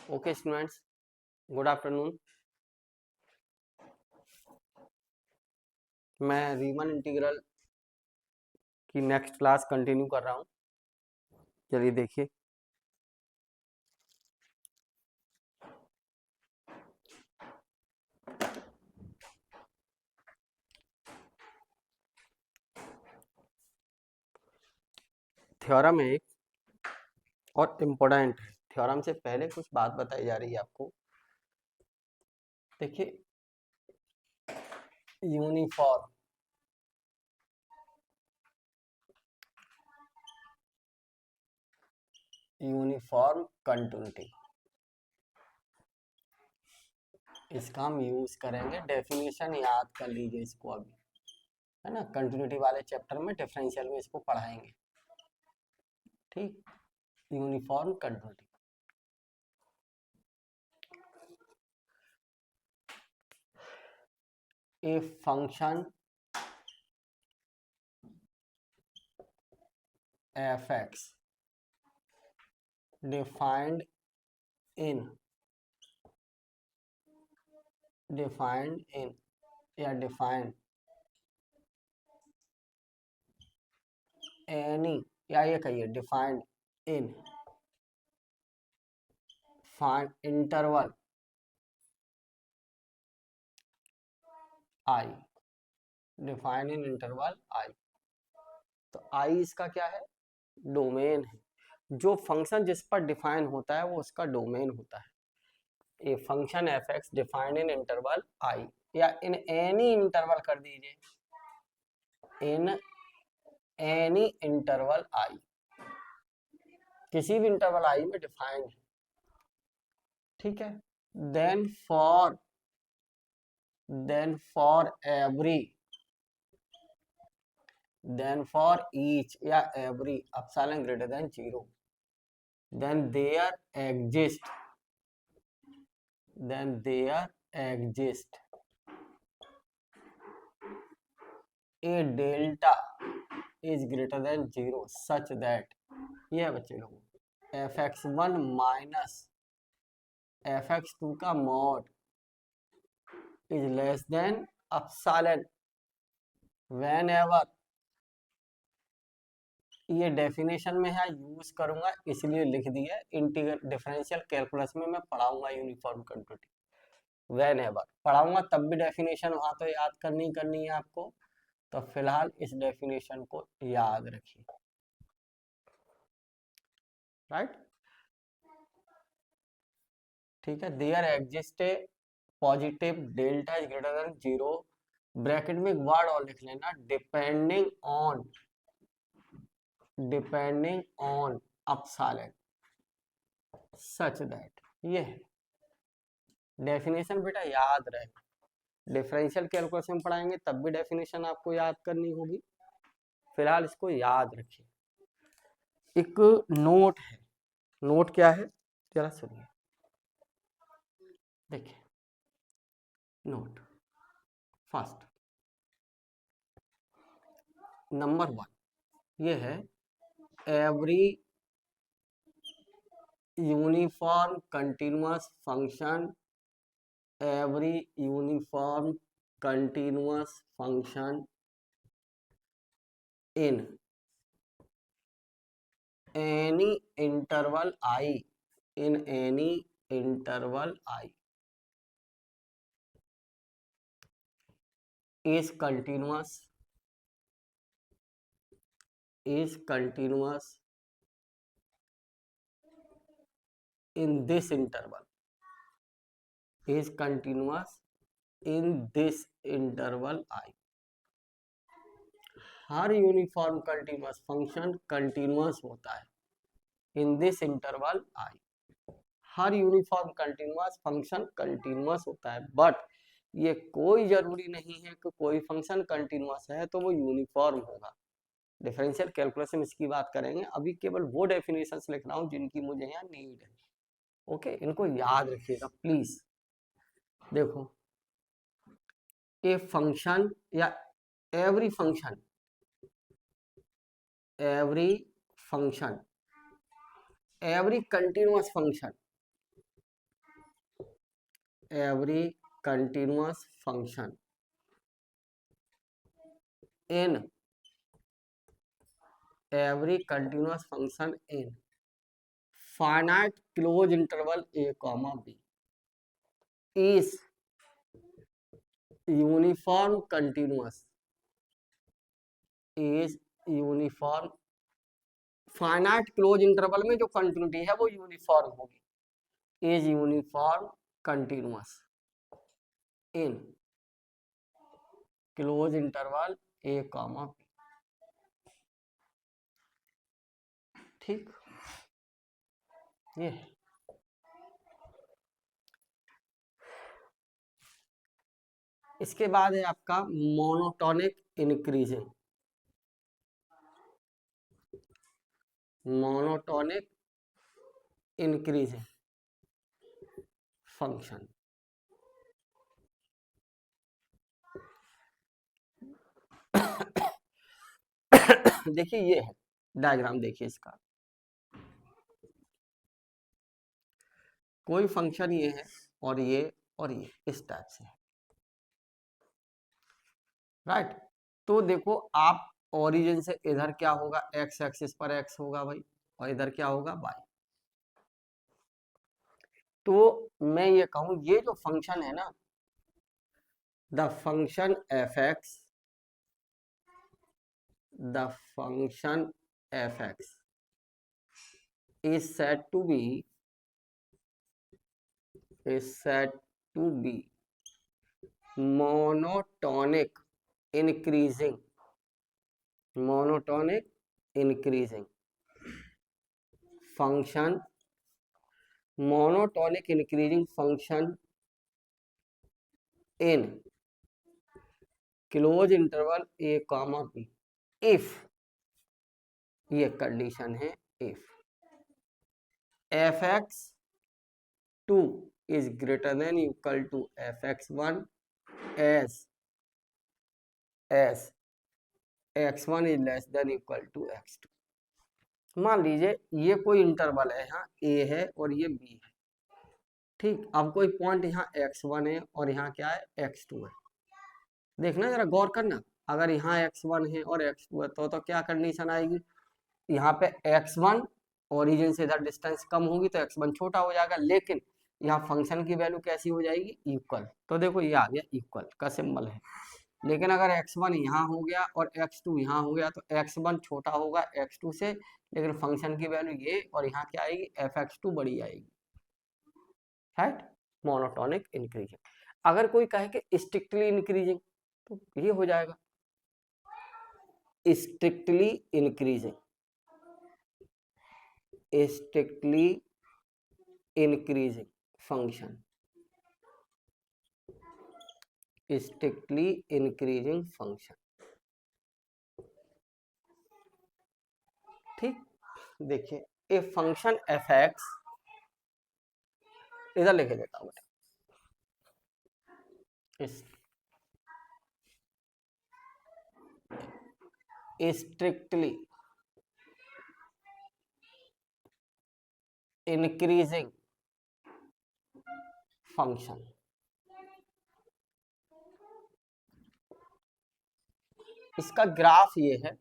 Okay students, good afternoon. मैं रीमन integral की next class continue कर रहा हूँ। चलिए देखिए, थ्योरम है एक और इम्पोर्टेंट है। थ्योरम से पहले कुछ बात बताई जा रही है आपको। देखिए, यूनिफॉर्म कंटिन्यूटी, इसका हम यूज करेंगे। डेफिनेशन याद कर लीजिए इसको, अभी है ना, कंटिन्यूटी वाले चैप्टर में डिफरेंशियल में इसको पढ़ाएंगे। ठीक, uniform continuity. A function f(x) defined in या defined any, या ये कहिए defined in interval I, defined in interval I। तो I इसका क्या है? डोमेन है। जो फंक्शन जिस पर डिफाइन होता है वो उसका डोमेन होता है। A function f(x) defined in interval I, या इन एनी इंटरवल कर दीजिए, इन एनी इंटरवल I, किसी भी इंटरवल I में डिफाइन है। ठीक है, देन फॉर each या every epsilon greater than 0, then there exists a delta is greater than 0 such that, ये बच्चे लोग fx1 माइनस fx2 का mod is less then epsilon whenever, ये डेफिनेशन में है, यूज करूंगा इसलिए लिख दिया। इंटीग्रल डिफरेंशियल कैलकुलस में मैं पढ़ाऊंगा यूनिफॉर्म कंटिन्यूटी, वेन एवर पढ़ाऊंगा, तब भी डेफिनेशन वहां तो याद करनी है आपको। तो फिलहाल इस डेफिनेशन को याद रखिए, राइट। ठीक है, there exist a positive delta is greater than 0, bracket में एक वर्ड और लिख लेना, depending on epsilon such that, ये है डेफिनेशन। बेटा याद रहे, डिफरेंशियल कैलकुलस में पढ़ाएंगे तब भी डेफिनेशन आपको याद करनी होगी। फिलहाल इसको याद रखिए। एक नोट है, नोट क्या है जरा सुनिए, देखिए नोट। फर्स्ट नंबर 1 ये है, every uniform continuous function in any interval I is continuous in this interval I। Her uniform continuous function continuous होता है in this interval I। Her uniform continuous function continuous होता है, but ये कोई जरूरी नहीं है कि कोई फंक्शन कंटिन्यूअस है तो वो यूनिफॉर्म होगा। डिफरेंशियल कैलकुलस में इसकी बात करेंगे, अभी केवल वो डेफिनेशंस लिख रहा हूँ जिनकी मुझे यहाँ नीड है। ओके, इनको याद रखिएगा प्लीज। देखो, ए फंक्शन या every function every continuous function every continuous function in finite closed interval a comma b is uniform continuous finite close interval में जो कंटिन्यूटी है वो यूनिफॉर्म होगी, is uniform continuous in close interval A comma B. ठीक, ये इसके बाद है आपका मोनोटोनिक इंक्रीजिंग फंक्शन। देखिए ये है डायग्राम, देखिए इसका कोई फंक्शन ये है और ये इस टाइप से है, राइट। तो देखो आप ओरिजिन से इधर क्या होगा, एक्स एक्सिस पर एक्स होगा भाई, और इधर क्या होगा वाई। तो मैं ये कहूं ये जो फंक्शन है ना, the function F x is said to be monotonic increasing function in close interval a comma b if, ये कंडीशन है, if fx2 is greater than equal to fx1 as x1 is less than equal to x2। मान लीजिए ये कोई interval है, यहाँ a है और ये b है, ठीक। अब कोई पॉइंट यहाँ x1 है और यहाँ क्या है x2 है। देखना जरा गौर करना, अगर यहाँ x1 है और x2 है तो क्या कंडीशन आएगी, यहाँ पे x1 ओरिजिन से इधर डिस्टेंस कम होगी तो x1 छोटा हो जाएगा, लेकिन यहाँ फंक्शन की वैल्यू कैसी हो जाएगी, इक्वल। तो देखो ये आ गया इक्वल का सिंबल है। लेकिन अगर x1 यहाँ हो गया और x2 यहाँ हो गया तो x1 छोटा होगा x2 से, लेकिन फंक्शन की वैल्यू ये और यहाँ क्या आएगी fx2 बड़ी आएगी, राइट। Monotonic increasing. अगर कोई कहे कि स्ट्रिक्टली इंक्रीजिंग तो ये हो जाएगा strictly increasing function, strictly increasing function, ठीक। देखिए ए फंक्शन एफ एक्स, इधर लिखे देता हूं स्ट्रिक्टली इंक्रीजिंग फंक्शन। इसका ग्राफ ये है,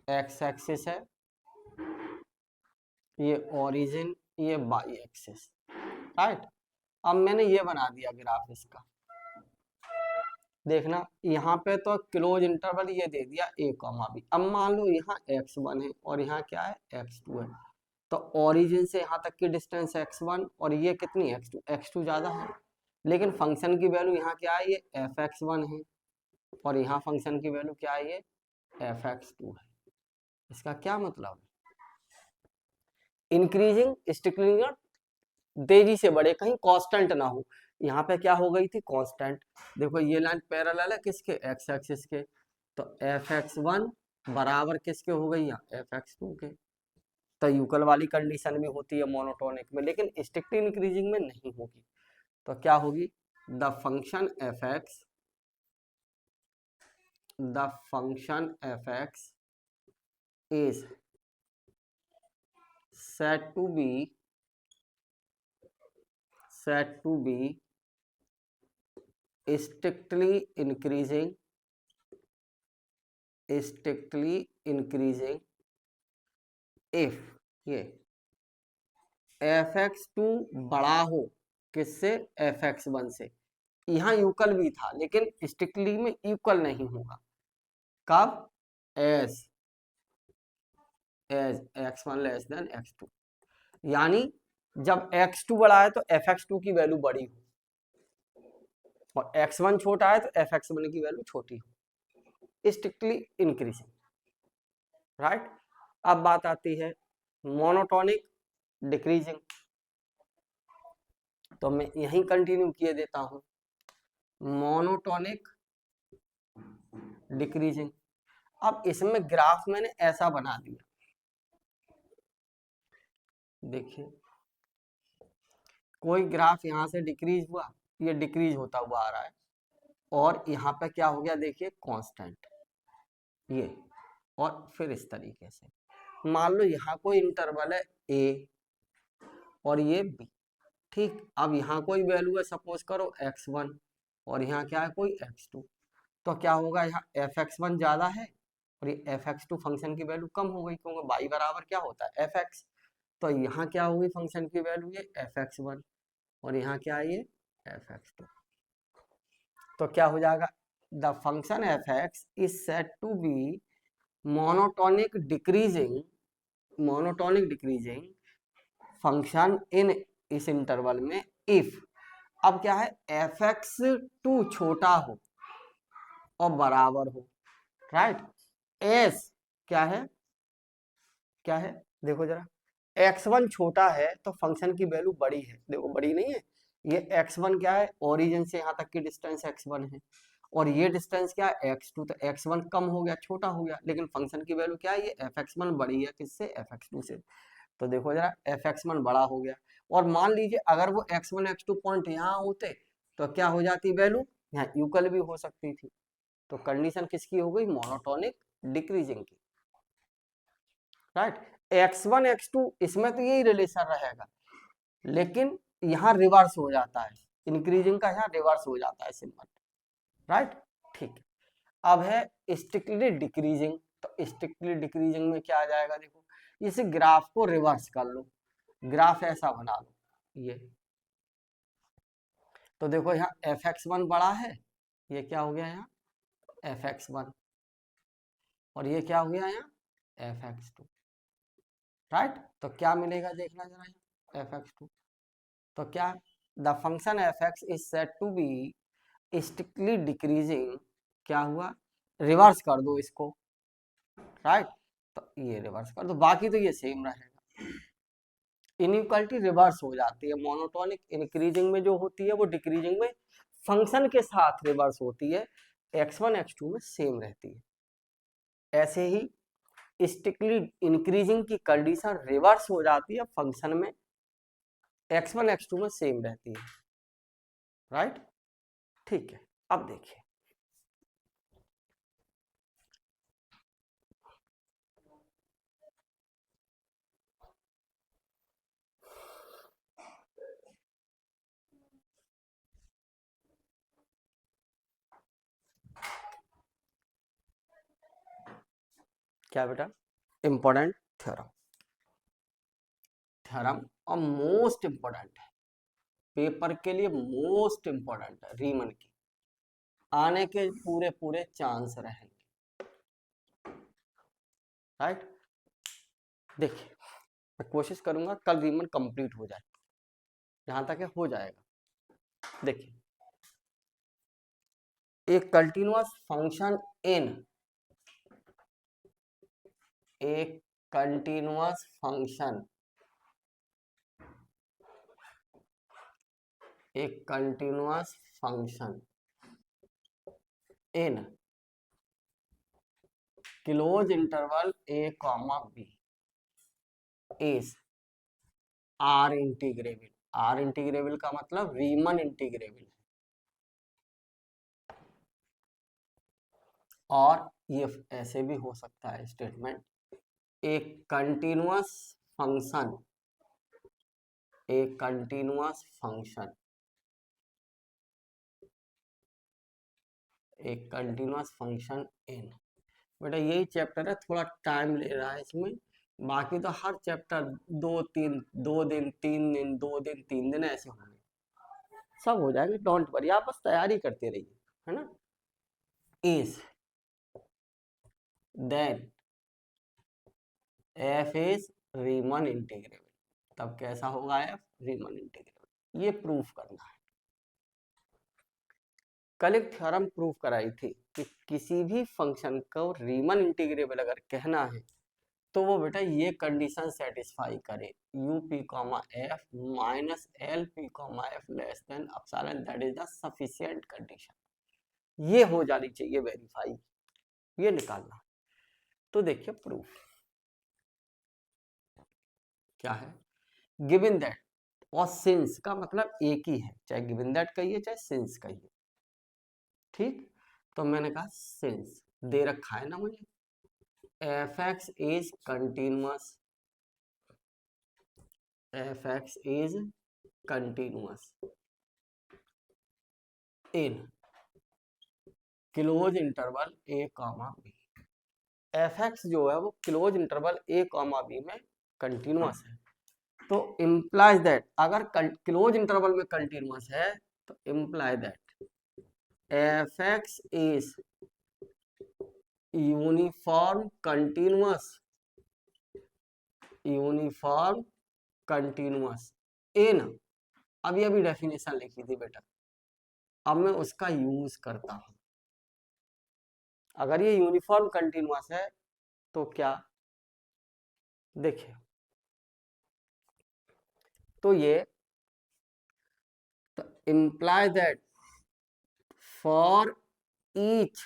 एक्स एक्सिस है, ये ओरिजिन, ये वाई एक्सिस, राइट। अब मैंने ये बना दिया ग्राफ इसका, देखना यहाँ पे तो क्लोज इंटरवल ये दे दिया a कॉमा b। अब मान लो यहाँ x1 है और यहाँ क्या है x2 है, तो ओरिजिन से यहाँ तक की डिस्टेंस x1 और ये कितनी x2 ज्यादा है, लेकिन फंक्शन की वैल्यू यहाँ क्या है, ये fx1 है और यहाँ फंक्शन की वैल्यू क्या है, ये fx2 है। इसका क्या मतलब है, इंक्रीजिंग स्टिकलिंग तेजी से बढ़े, कहीं कांस्टेंट ना हो। यहाँ पे क्या हो गई थी कांस्टेंट, देखो ये लाइन पैरेलल है किसके, एक्स एक्सिस के, तो fx1 बराबर किसके हो गई यहाँ fx2 के। तो यूकल वाली कंडीशन में होती है मोनोटोनिक में, लेकिन स्ट्रिक्टली इंक्रीजिंग में नहीं होगी। तो क्या होगी, the function F x is said to be strictly increasing if ये fx2 बड़ा हो किससे, fx1 से। यहाँ इक्वल भी था लेकिन स्ट्रिक्टली में इक्वल नहीं होगा। कब, as x1 less than x2, यानी जब x2 बड़ा है तो fx2 की वैल्यू बड़ी हो और x1 छोटा है तो fx1 की वैल्यू छोटी हो, स्ट्रिक्टली इंक्रीजिंग, राइट। अब बात आती है मोनोटोनिक डिक्रीजिंग, तो मैं यहीं कंटिन्यू किए देता हूं। मोनोटोनिक डिक्रीजिंग, अब इसमें ग्राफ मैंने ऐसा बना दिया, देखिए कोई ग्राफ यहां से डिक्रीज हुआ, ये डिक्रीज होता हुआ आ रहा है, और यहाँ पे क्या हो गया देखिए कांस्टेंट ये, और फिर इस तरीके से मान लो यहाँ कोई इंटरवल है a और ये b, ठीक। अब यहाँ कोई वैल्यू है सपोज करो x1 और यहाँ क्या है कोई x2, तो क्या होगा, यहाँ fx1 ज्यादा है और ये fx2 फंक्शन की वैल्यू कम हो गई, क्योंकि y बराबर क्या होता है fx, तो यहाँ क्या होगी फंक्शन की वैल्यू ये fx1 और यहाँ क्या है ये fx2, तो क्या हो जाएगा, the function fx is said to be monotonic decreasing function in इस इंटरवल में इफ, अब क्या है fx2 छोटा हो और बराबर हो, राइट। एस क्या है देखो जरा, x1 छोटा है तो फंक्शन की वैल्यू बड़ी है, देखो बड़ी नहीं है, ये x1 क्या है, ओरिजिन से यहाँ तक की डिस्टेंस x1 है और ये डिस्टेंस क्या है x2, तो x1 कम हो गया, छोटा हो गया, लेकिन फंक्शन की वैल्यू क्या है, ये fx1 बड़ी है किससे, fx2 से, तो देखो जरा fx1 बड़ा हो गया। और मान लीजिए अगर वो x1 x2 पॉइंट यहाँ होते तो क्या हो जाती वैल्यू, यहाँ इक्वल भी हो सकती थी, तो कंडीशन किसकी हो गई, मोनोटोनिक डिक्रीजिंग की, राइट। x1 x2 इसमें तो यही रिलेशन रहेगा, लेकिन यहाँ रिवर्स हो जाता है, इंक्रीजिंग का यहाँ रिवर्स हो जाता है सिंबल, राइट, ठीक। अब है स्ट्रिक्टली डिक्रीजिंग, तो स्ट्रिक्टली डिक्रीजिंग में क्या आ जाएगा, देखो इस ग्राफ को रिवर्स कर लो, ग्राफ ऐसा बना लो ये, तो देखो यहाँ fx1 बड़ा है, ये क्या हो गया यहाँ fx1 और ये क्या हो गया यहाँ fx2, राइट। तो क्या मिलेगा देखना जरा यहाँ fx2, तो क्या, the function fx is said to be strictly decreasing, क्या हुआ, रिवर्स कर दो इसको, राइट, तो ये रिवर्स कर दो, बाकी तो ये सेम रहेगा, इनइक्वालिटी रिवर्स हो जाती है, मोनोटोनिक इंक्रीजिंग में जो होती है वो डिक्रीजिंग में फंक्शन के साथ रिवर्स होती है, x1 x2 में सेम रहती है। ऐसे ही स्ट्रिक्टली इंक्रीजिंग की कंडीशन रिवर्स हो जाती है फंक्शन में, x1 x2 में सेम रहती है, राइट, ठीक है। अब देखिए क्या बेटा, इंपॉर्टेंट थ्योरम और मोस्ट इंपॉर्टेंट है पेपर के लिए, मोस्ट इंपॉर्टेंट है, रीमन की आने के पूरे पूरे चांस रहेंगे, राइट। देखिए मैं कोशिश करूंगा कल रीमन कंप्लीट हो जाए, जहां तक है हो जाएगा। देखिए एक कंटिन्यूअस फंक्शन n, एक कंटिन्यूअस फंक्शन, एक continuous function in close interval a comma b is R integrable, R integrable का मतलब रीमन इंटीग्रेबल, और ये ऐसे भी हो सकता है स्टेटमेंट, एक कंटिन्यूअस फंक्शन, ए कंटिन्यूअस फंक्शन, एक कंटिन्यूअस फंक्शन इन। बेटा यही चैप्टर है, थोड़ा टाइम ले रहा है इसमें, बाकी तो हर चैप्टर 2-3, 2 दिन 3 दिन, 2 दिन 3 दिन ऐसे होंगे, सब हो जाएंगे, डोंट वरी, आप बस तैयारी करते रहिए, है ना। Is then F is Riemann integrable, तब कैसा होगा एफ रीमन इंटीग्रेबल, ये प्रूफ करना है। कल एक थ्योरम प्रूफ कराई थी कि किसी भी फंक्शन को रीमन इंटीग्रेबल अगर कहना है तो वो बेटा ये कंडीशन सेटिस्फाई करे, you P comma F minus L P comma F less than epsilon, that is the sufficient condition, ये हो जानी चाहिए वेरीफाई, ये निकालना। तो देखिए प्रूफ क्या है, गिवन दैट, और सिंस का मतलब एक ही है, चाहे गिवन दैट कहिए चाहे सिंस कहिए, ठीक। तो मैंने कहा सिंस दे रखा है ना मुझे, F x is continuous, F x is continuous in close interval A comma B, F x जो है वो close interval A comma B में कंटिन्यूअस है, तो इम्प्लाइज दैट, अगर क्लोज इंटरवल में कंटिन्यूअस है तो imply that F x is uniform continuous, uniform continuous in, अभी अभी डेफिनेशन लिखी थी बेटा, अब मैं उसका यूज करता हूं, अगर ये यूनिफॉर्म कंटिन्यूअस है तो क्या, देखिए तो ये तो imply that for each,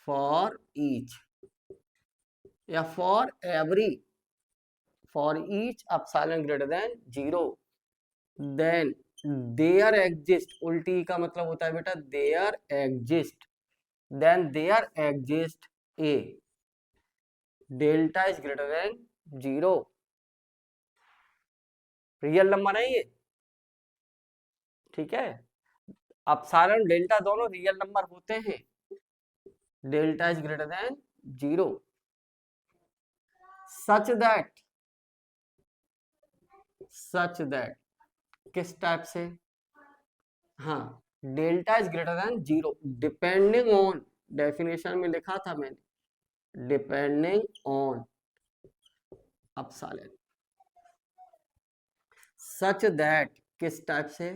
for each या for every, for each epsilon greater than 0, then there exist, उल्टी का मतलब होता है बेटा there exist, then there exist a delta is greater than 0, real number है ये, ठीक है, एप्सिलॉन डेल्टा दोनों रियल नंबर होते हैं, delta is greater than 0 such that, किस टाइप से, हाँ, delta is greater than 0 depending on, definition में लिखा था मैंने, depending on epsilon, such that किस टाइप से,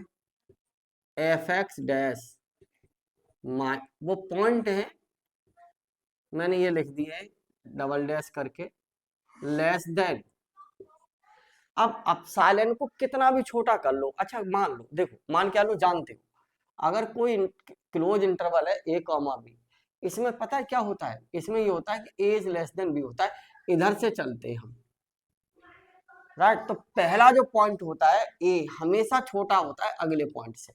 एफ एक्स डैश, वो पॉइंट है, मैंने ये लिख दिया है डबल डैश करके, लेस देन, अब एप्सिलॉन को कितना भी छोटा कर लो, अच्छा मान लो, देखो मान क्या लो, जानते हो अगर कोई क्लोज इंटरवल है ए कॉमा बी, इसमें पता है क्या होता है, इसमें ये होता है कि ए इज लेस देन बी होता है, इधर से चलते हैं हम, राइट, तो पहला जो पॉइंट होता है ए हमेशा छोटा होता है अगले पॉइंट से,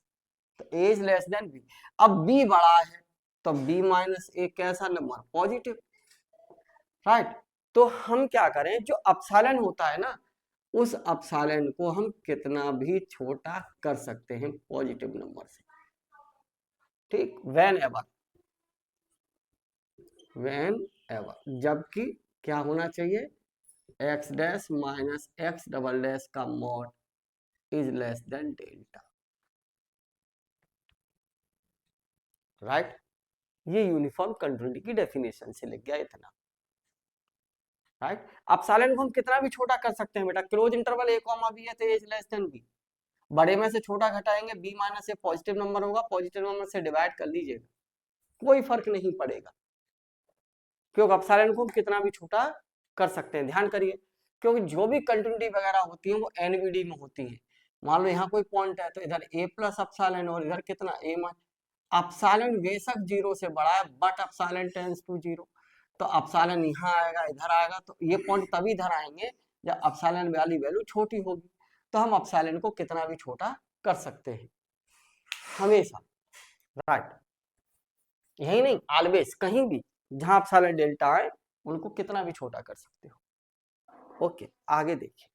तो ए इज लेस देन बी, अब बी बड़ा है तो बी माइनस ए कैसा नंबर, पॉजिटिव, राइट, तो हम क्या करें, जो एप्सिलॉन होता है ना, उस एप्सिलॉन को हम कितना भी छोटा कर सकते हैं पॉजिटिव नंबर से, ठीक, व्हेन एवर, जबकि क्या होना चाहिए, x dash minus x double dash का mod is less than delta, right, ये यूनिफॉर्म कंटिन्यूटी की डेफिनेशन से लिख गया इतना, राइट, एप्सिलॉन को हम कितना भी छोटा कर सकते हैं बेटा, close interval A comma B है तो ए इज लेस देन बी, बड़े में से छोटा घटाएंगे बी माइनस ए पॉजिटिव नंबर होगा, पॉजिटिव नंबर से डिवाइड कर लीजिएगा, कोई फर्क नहीं पड़ेगा, क्योंकि एप्सिलॉन को हम कितना भी छोटा कर सकते हैं, ध्यान करिए, क्योंकि जो भी कंटिन्यूटी वगैरह होती है वो एनवीडी में होती है, मान लो यहाँ कोई पॉइंट है तो इधर ए प्लस एप्सिलॉन और इधर कितना ए माइनस, एप्सिलॉन बेशक 0 से बड़ा है बट एप्सिलॉन टेंड्स टू 0, तो एप्सिलॉन यहाँ आएगा इधर आएगा, तो ये पॉइंट तभी इधर आएंगे जब एप्सिलॉन वाली वैल्यू छोटी होगी, तो हम एप्सिलॉन को कितना भी छोटा कर सकते हैं हमेशा, राइट, यही नहीं ऑलवेज, कहीं भी जहां एप्सिलॉन डेल्टा है उनको कितना भी छोटा कर सकते हो, ओके, आगे देखिए।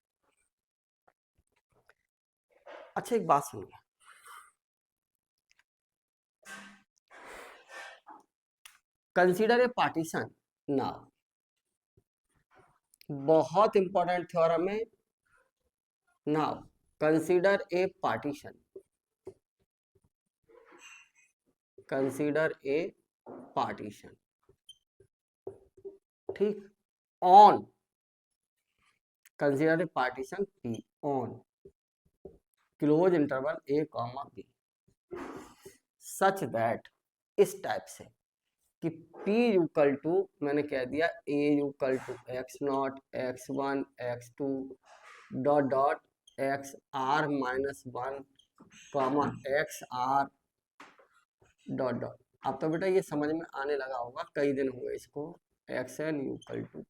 अच्छा एक बात सुनिए, कंसीडर ए पार्टीशन नाउ, बहुत इंपॉर्टेंट थ्योरम है। Now consider a partition, consider a partition, ठीक, on, consider a partition P on close interval A comma B, such that, इस टाइप से कि P इक्वल टू, मैंने कह दिया A equal to x0 x1 x2 dot dot xr minus 1 comma xr dot dot. अब तो बेटा ये समझ में आने लगा होगा, कई दिन हुए इसको। xn इक्वल टू,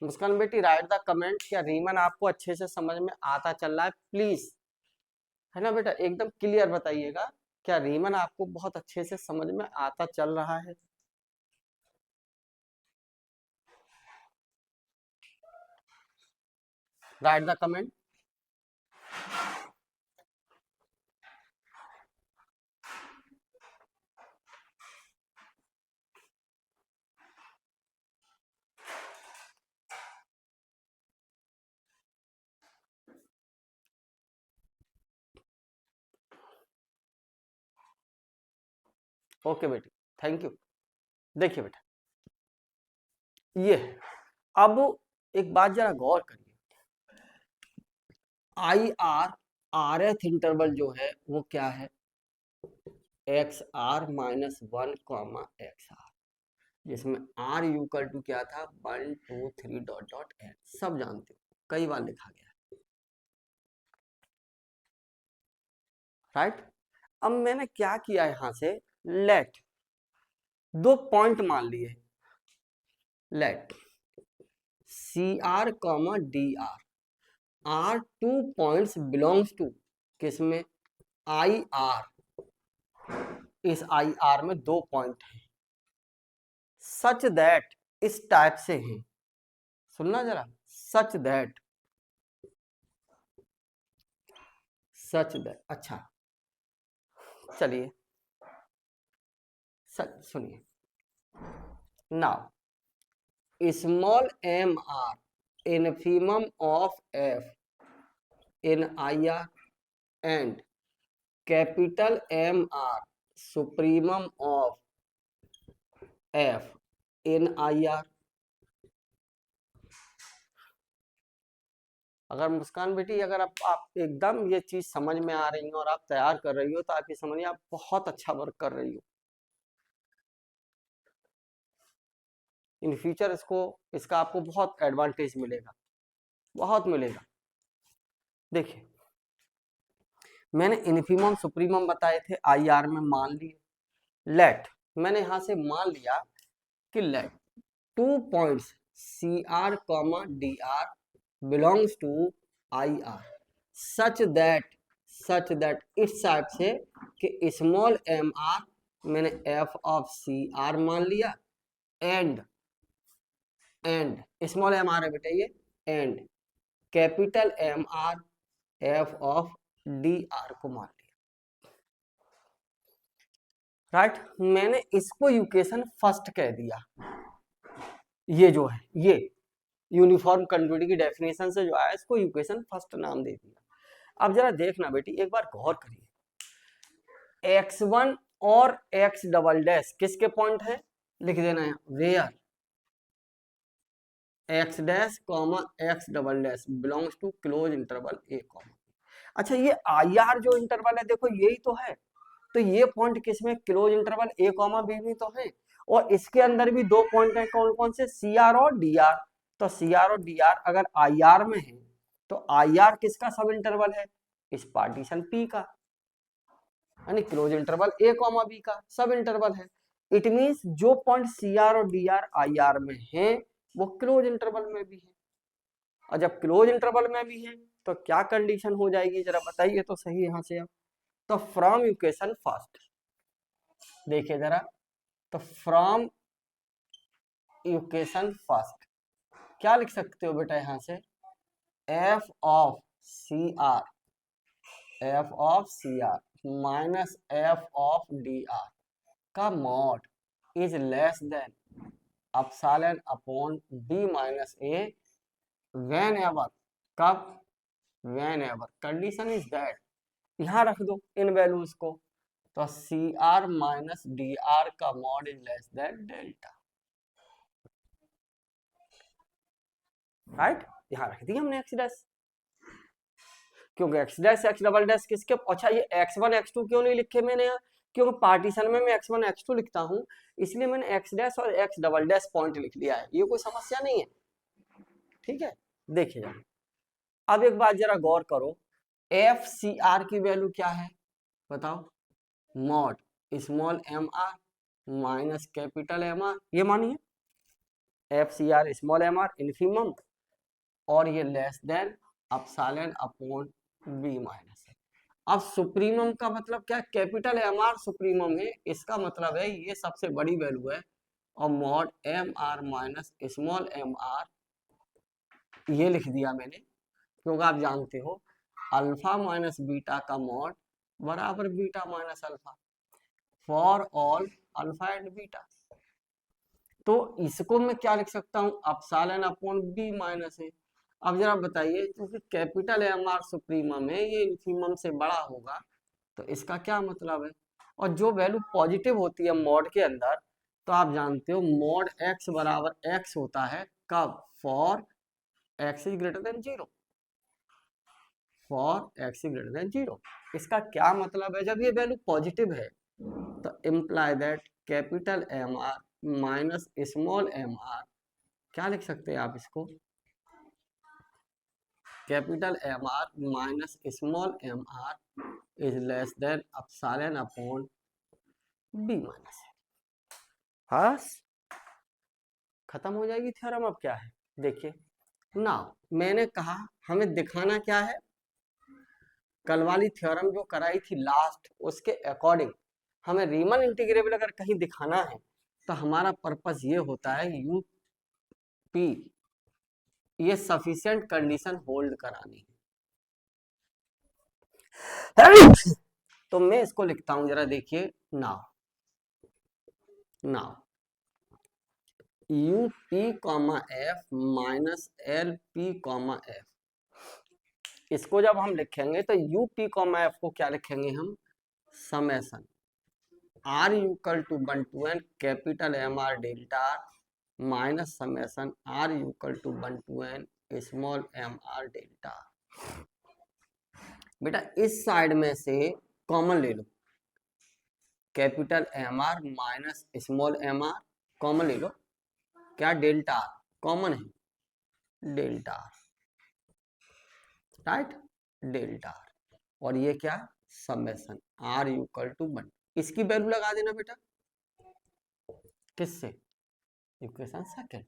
मुस्कान बेटी राइट द कमेंट, क्या रीमन आपको अच्छे से समझ में आता चल रहा है प्लीज, है ना बेटा, एकदम क्लियर बताइएगा, क्या रीमन आपको बहुत अच्छे से समझ में आता चल रहा है? Write the comment. ओके बेटी, थैंक यू। देखिए बेटा, ये अब एक बात जरा गौर करिए, I R R th interval जो है वो क्या है, X R minus 1 comma X R, जिसमें आर इक्वल टू क्या था 1 2 3 डॉट डॉट एन, सब जानते हो, कई बार लिखा गया है, राइट। अब मैंने क्या किया यहां से, लेट, दो पॉइंट मान लिए, let C R comma D R are two points belongs to, किसमें, आई आर, इस आई आर में दो पॉइंट हैं, सच दैट, इस टाइप से हैं, सुनना जरा, सच दैट, सच दैट, अच्छा चलिए सच सुनिए, now small M R infimum of F in I R and capital M R supremum of F in I R. अगर मुस्कान बेटी, अगर आप एकदम ये चीज समझ में आ रही हो और आप तैयार कर रही हो, तो आप ये समझिए आप बहुत अच्छा वर्क कर रही हो, इन फ्यूचर इसका आपको बहुत एडवांटेज मिलेगा, बहुत मिलेगा। देखिए मैंने इन्फीमम सुप्रीमम बताए थे, आई आर में मान लिए, लेट, मैंने यहां से मान लिया कि let 2 points C R comma D R belongs to I R, such that इस टाइप से कि स्मॉल एम आर मैंने एफ ऑफ सी आर मान लिया, एंड स्मॉल एम आर है बेटा ये, and capital M R F of D R को मान लिया, राइट। मैंने इसको इक्वेशन फर्स्ट कह दिया, ये जो है ये यूनिफॉर्म कंटिन्यूटी की डेफिनेशन से जो आया, इसको इक्वेशन फर्स्ट नाम दे दिया। अब जरा देखना बेटी, एक बार गौर करिए, x1 और x डबल डैश किसके पॉइंट है, लिख देना है, where x dash comma x double dash belongs to close interval A comma. अच्छा ये आई आर जो इंटरवल है, देखो यही तो है, तो ये पॉइंट किसमें, close interval A comma B भी तो है, और इसके अंदर भी दो पॉइंट है, कौन कौन से, सी आर और डी आर। तो सी आर और डी आर अगर आई आर में है, तो आई आर किसका सब इंटरवल है, इस पार्टीशन पी का, यानी close interval A comma B का सब इंटरवल है। इट मींस जो पॉइंट सी आर और डी आर आई आर में है, वो क्लोज इंटरवल में भी है, और जब क्लोज इंटरवल में भी है तो क्या कंडीशन हो जाएगी, जरा बताइए तो सही यहां से। अब तो फ्रॉम इक्वेशन फर्स्ट, देखिए जरा, तो फ्रॉम इक्वेशन फर्स्ट क्या लिख सकते हो बेटा यहाँ से, F of C R, F of C R minus F of D R का mod is less than epsilon upon B minus A whenever, कब, whenever condition is that, यहाँ रख दो इन वैल्यूज को, तो C R minus D R का mod is less than delta, right, यहाँ रख दिया हमने एक्स डैश, क्योंकि x dash x double dash किसके, अच्छा ये x1 x2 क्यों नहीं लिखे मैंने यहाँ, क्योंकि पार्टीशन में मैं x1 x2 लिखता हूँ, इसलिए मैंने एक्स डैश और एक्स डबल डैश पॉइंट लिख लिया है, ये कोई समस्या नहीं है, ठीक है। देखिए जाए, अब एक बात जरा गौर करो, एफ सी आर की वैल्यू क्या है बताओ, mod small M R minus capital M R, ये मानिए F C R small M R infimum, और ये less than epsilon upon B minus है। अब सुप्रीमम का मतलब क्या, कैपिटल एम आर सुप्रीमम है, इसका मतलब है ये सबसे बड़ी वैल्यू है, और mod M R minus small M R ये लिख दिया मैंने, क्योंकि आप जानते हो अल्फा माइनस बीटा का मॉड बराबर beta minus alpha for all alpha and beta, तो इसको मैं क्या लिख सकता हूँ, एप्सिलॉन अपॉन बी माइनस है। अब जरा बताइए, क्योंकि कैपिटल एम आर सुप्रीमम है, ये इन्फीमम से बड़ा होगा, तो इसका क्या मतलब है, और जो वैल्यू पॉजिटिव होती है मॉड के अंदर, तो आप जानते हो मॉड एक्स बराबर एक्स होता है, कब, for x is greater than zero, for x is greater than zero. इसका क्या मतलब है, जब ये वैल्यू पॉजिटिव है तो imply that capital M R minus small M R, क्या लिख सकते हैं आप इसको, capital M R minus small M R is less than epsilon upon B minus A. बस खत्म हो जाएगी थ्योरम। अब क्या है देखिए ना, मैंने कहा हमें दिखाना क्या है, कल वाली थ्योरम जो कराई थी लास्ट, उसके अकॉर्डिंग हमें रीमन इंटीग्रेबल अगर कहीं दिखाना है, तो हमारा पर्पस ये होता है यू पी ये सफिशिएंट कंडीशन होल्ड करानी है। तो मैं इसको लिखता हूं, जरा देखिए, now you P comma F minus L P comma F, इसको जब हम लिखेंगे तो यू पी कॉमा एफ को क्या लिखेंगे हम, summation R equal to 1 to n capital M R delta minus summation R equal to 1 to n small M R delta. बेटा इस साइड में से कॉमन ले लो, capital M R minus small M R common ले लो, क्या delta common है, डेल्टा, राइट, डेल्टा, और ये क्या समेशन आर इक्वल टू 1, इसकी वैल्यू लगा देना बेटा, किससे, इक्वेशन सेकंड,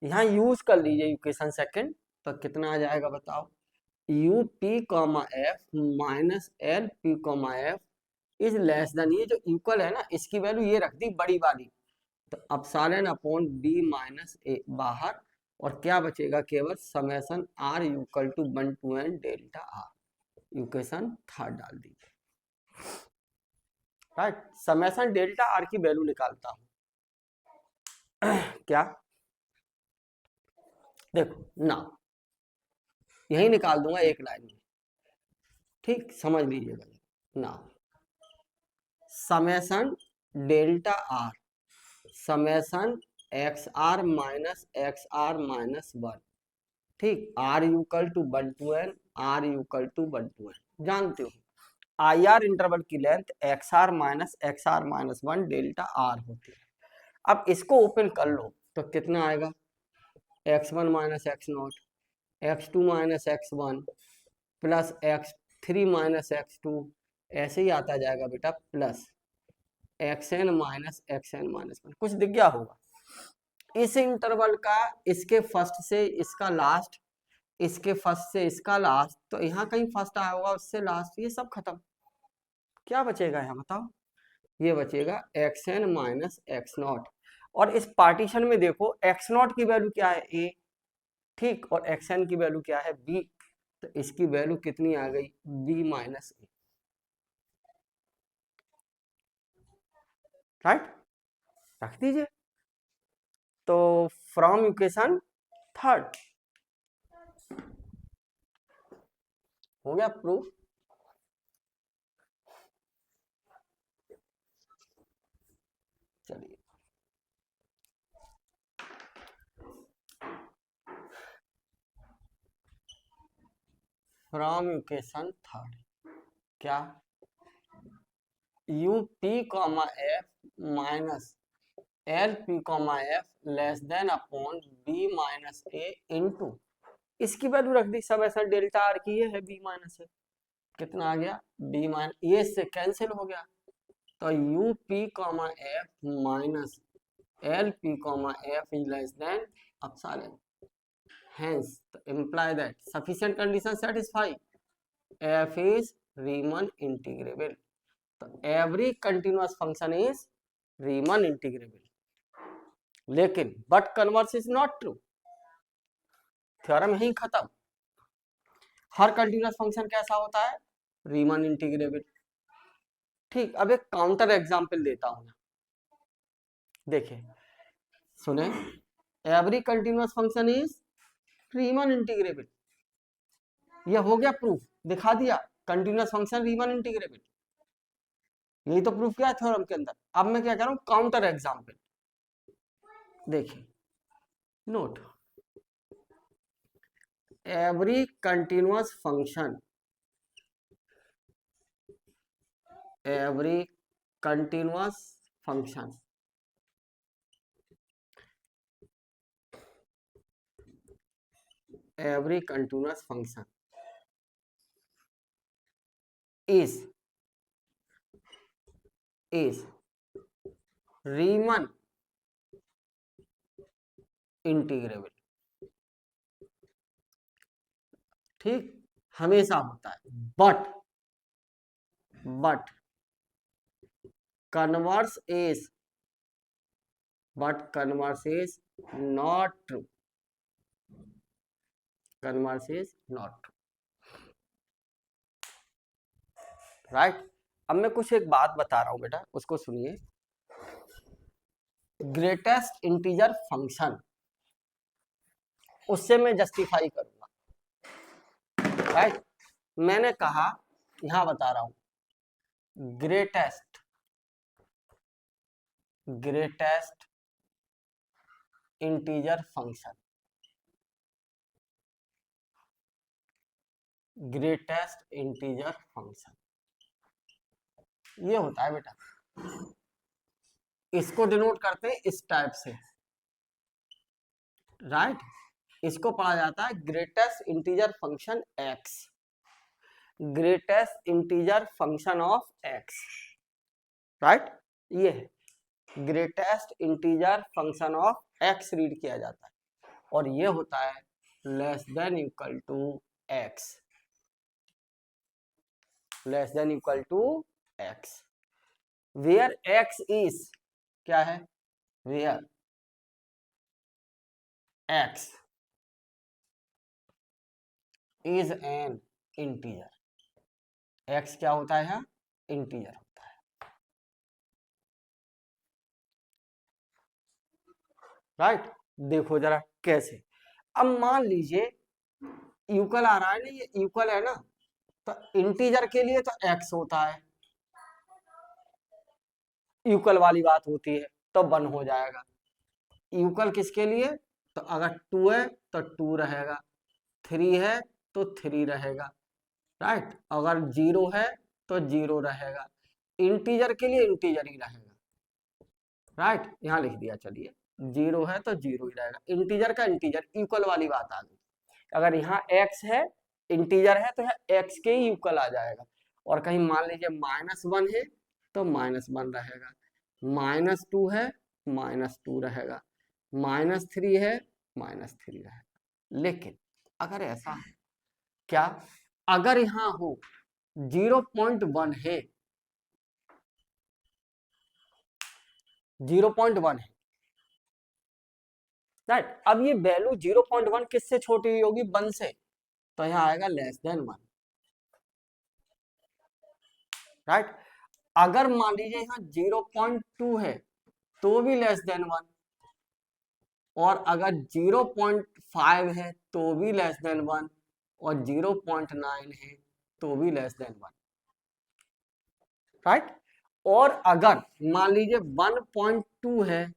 यहाँ यूज कर लीजिए इक्वेशन सेकंड, तो कितना आ जाएगा बताओ, you P comma F minus L P comma F is less then, ये जो इक्वल है ना इसकी वैल्यू ये रख दी बड़ी वाली, तो epsilon upon B minus A बाहर, और क्या बचेगा केवल summation R equal to 1 to n delta R, equation third डाल दीजिए, राइट, समेशन डेल्टा आर की वैल्यू निकालता हूं क्या, देखो ना यही निकाल दूंगा एक लाइन में, ठीक, समझ लीजिएगा ना, summation delta R summation x R minus one, ठीक, R equal to 1 to n, R equal to 1 to n, जानते हो आई आर इंटरवल की length x R minus 1 delta R होती है। अब इसको ओपन कर लो तो कितना आएगा, x1 minus x not, x2 minus x1 plus x3 minus x2, ऐसे ही आता जाएगा बेटा, प्लस xn माइनस वन, कुछ दिख गया होगा इस इंटरवल का, इसके फर्स्ट से इसका लास्ट, इसके फर्स्ट से इसका लास्ट, तो यहाँ कहीं फर्स्ट आया होगा उससे लास्ट, ये सब खत्म, क्या बचेगा यहाँ बताओ, ये बचेगा xn माइनस एक्स नॉट, और इस पार्टीशन में देखो एक्स नॉट की वैल्यू क्या है ए, ठीक, और एक्स एन की वैल्यू क्या है बी, तो इसकी वैल्यू कितनी आ गई बी माइनस ए, राइट, रख दीजिए। तो फ्रॉम इक्वेशन थर्ड हो गया प्रूफ। चलिए फ्रॉम इक्वेशन थर्ड क्या, U P comma F minus L P comma F less than upon B minus A into, इसकी वैल्यू रख दी सब ऐसा, डेल्टा आर की ये है बी माइनस ए, कितना आ गया बी माइनस, ये से कैंसिल हो गया, तो you P comma F minus L P comma F is less than epsilon, hence imply that sufficient condition satisfy f is Riemann integrable, तो every continuous function is Riemann integrable, लेकिन but converse is not true, theorem यही खत्म। हर continuous function कैसा होता है रीमन integrable, ठीक। अब एक काउंटर एग्जांपल देता हूं, देखिए सुने, every continuous function is Riemann integrable, यह हो गया प्रूफ, दिखा दिया कंटिन्यूअस फंक्शन रीमन इंटीग्रेबल, यही तो प्रूफ किया है थ्योरम के अंदर। अब मैं क्या कर रहा हूं काउंटर एग्जांपल, देखिए note, every continuous function, every continuous function every continuous function is Riemann integrable, ठीक, हमेशा होता है, but converse is not true, converse is not true, right. अब मैं कुछ एक बात बता रहा हूं बेटा, उसको सुनिए, ग्रेटेस्ट इंटीजर फंक्शन, उससे मैं जस्टिफाई करूंगा, राइट। मैंने कहा यहां बता रहा हूं greatest integer function, greatest integer function ये होता है बेटा, इसको डिनोट करते हैं इस टाइप से, राइट। इसको पढ़ा जाता है greatest integer function X, greatest integer function of X, right, ये है greatest integer function of X read किया जाता है, और ये होता है less than equal to X, less than equal to X, where X is क्या है, where X is an integer, X क्या होता है यहाँ इंटीजर होता है, राइट। देखो जरा कैसे, अब मान लीजिए इक्वल आ रहा है ना, ये इक्वल है ना, तो इंटीजर के लिए तो एक्स होता है, इक्वल वाली बात होती है तो 1 हो जाएगा, इक्वल किसके लिए, तो अगर 2 है तो 2 रहेगा, 3 है तो 3 रहेगा, राइट, अगर 0 है तो 0 रहेगा, इंटीजर के लिए इंटीजर ही रहेगा, राइट, यहाँ लिख दिया, चलिए 0 है तो 0 ही रहेगा, इंटीजर का इंटीजर, इक्वल वाली बात आ गई। अगर यहाँ x है इंटीजर है तो यहाँ x के ही इक्वल आ जाएगा, और कहीं मान लीजिए -1 है तो -1 रहेगा, -2 है -2 रहेगा, -3 है -3 रहेगा। लेकिन अगर ऐसा है क्या, अगर यहाँ हो 0.1 है, 0.1 है, राइट। अब ये वैल्यू 0.1 किससे छोटी हुई होगी, 1 से, तो यहाँ आएगा लेस देन 1, राइट। अगर मान लीजिए यहाँ 0.2 है तो भी लेस देन 1, और अगर 0.5 है तो भी लेस देन 1, और 0.9 है तो भी लेस देन 1, राइट। और अगर मान लीजिए 1.2 है,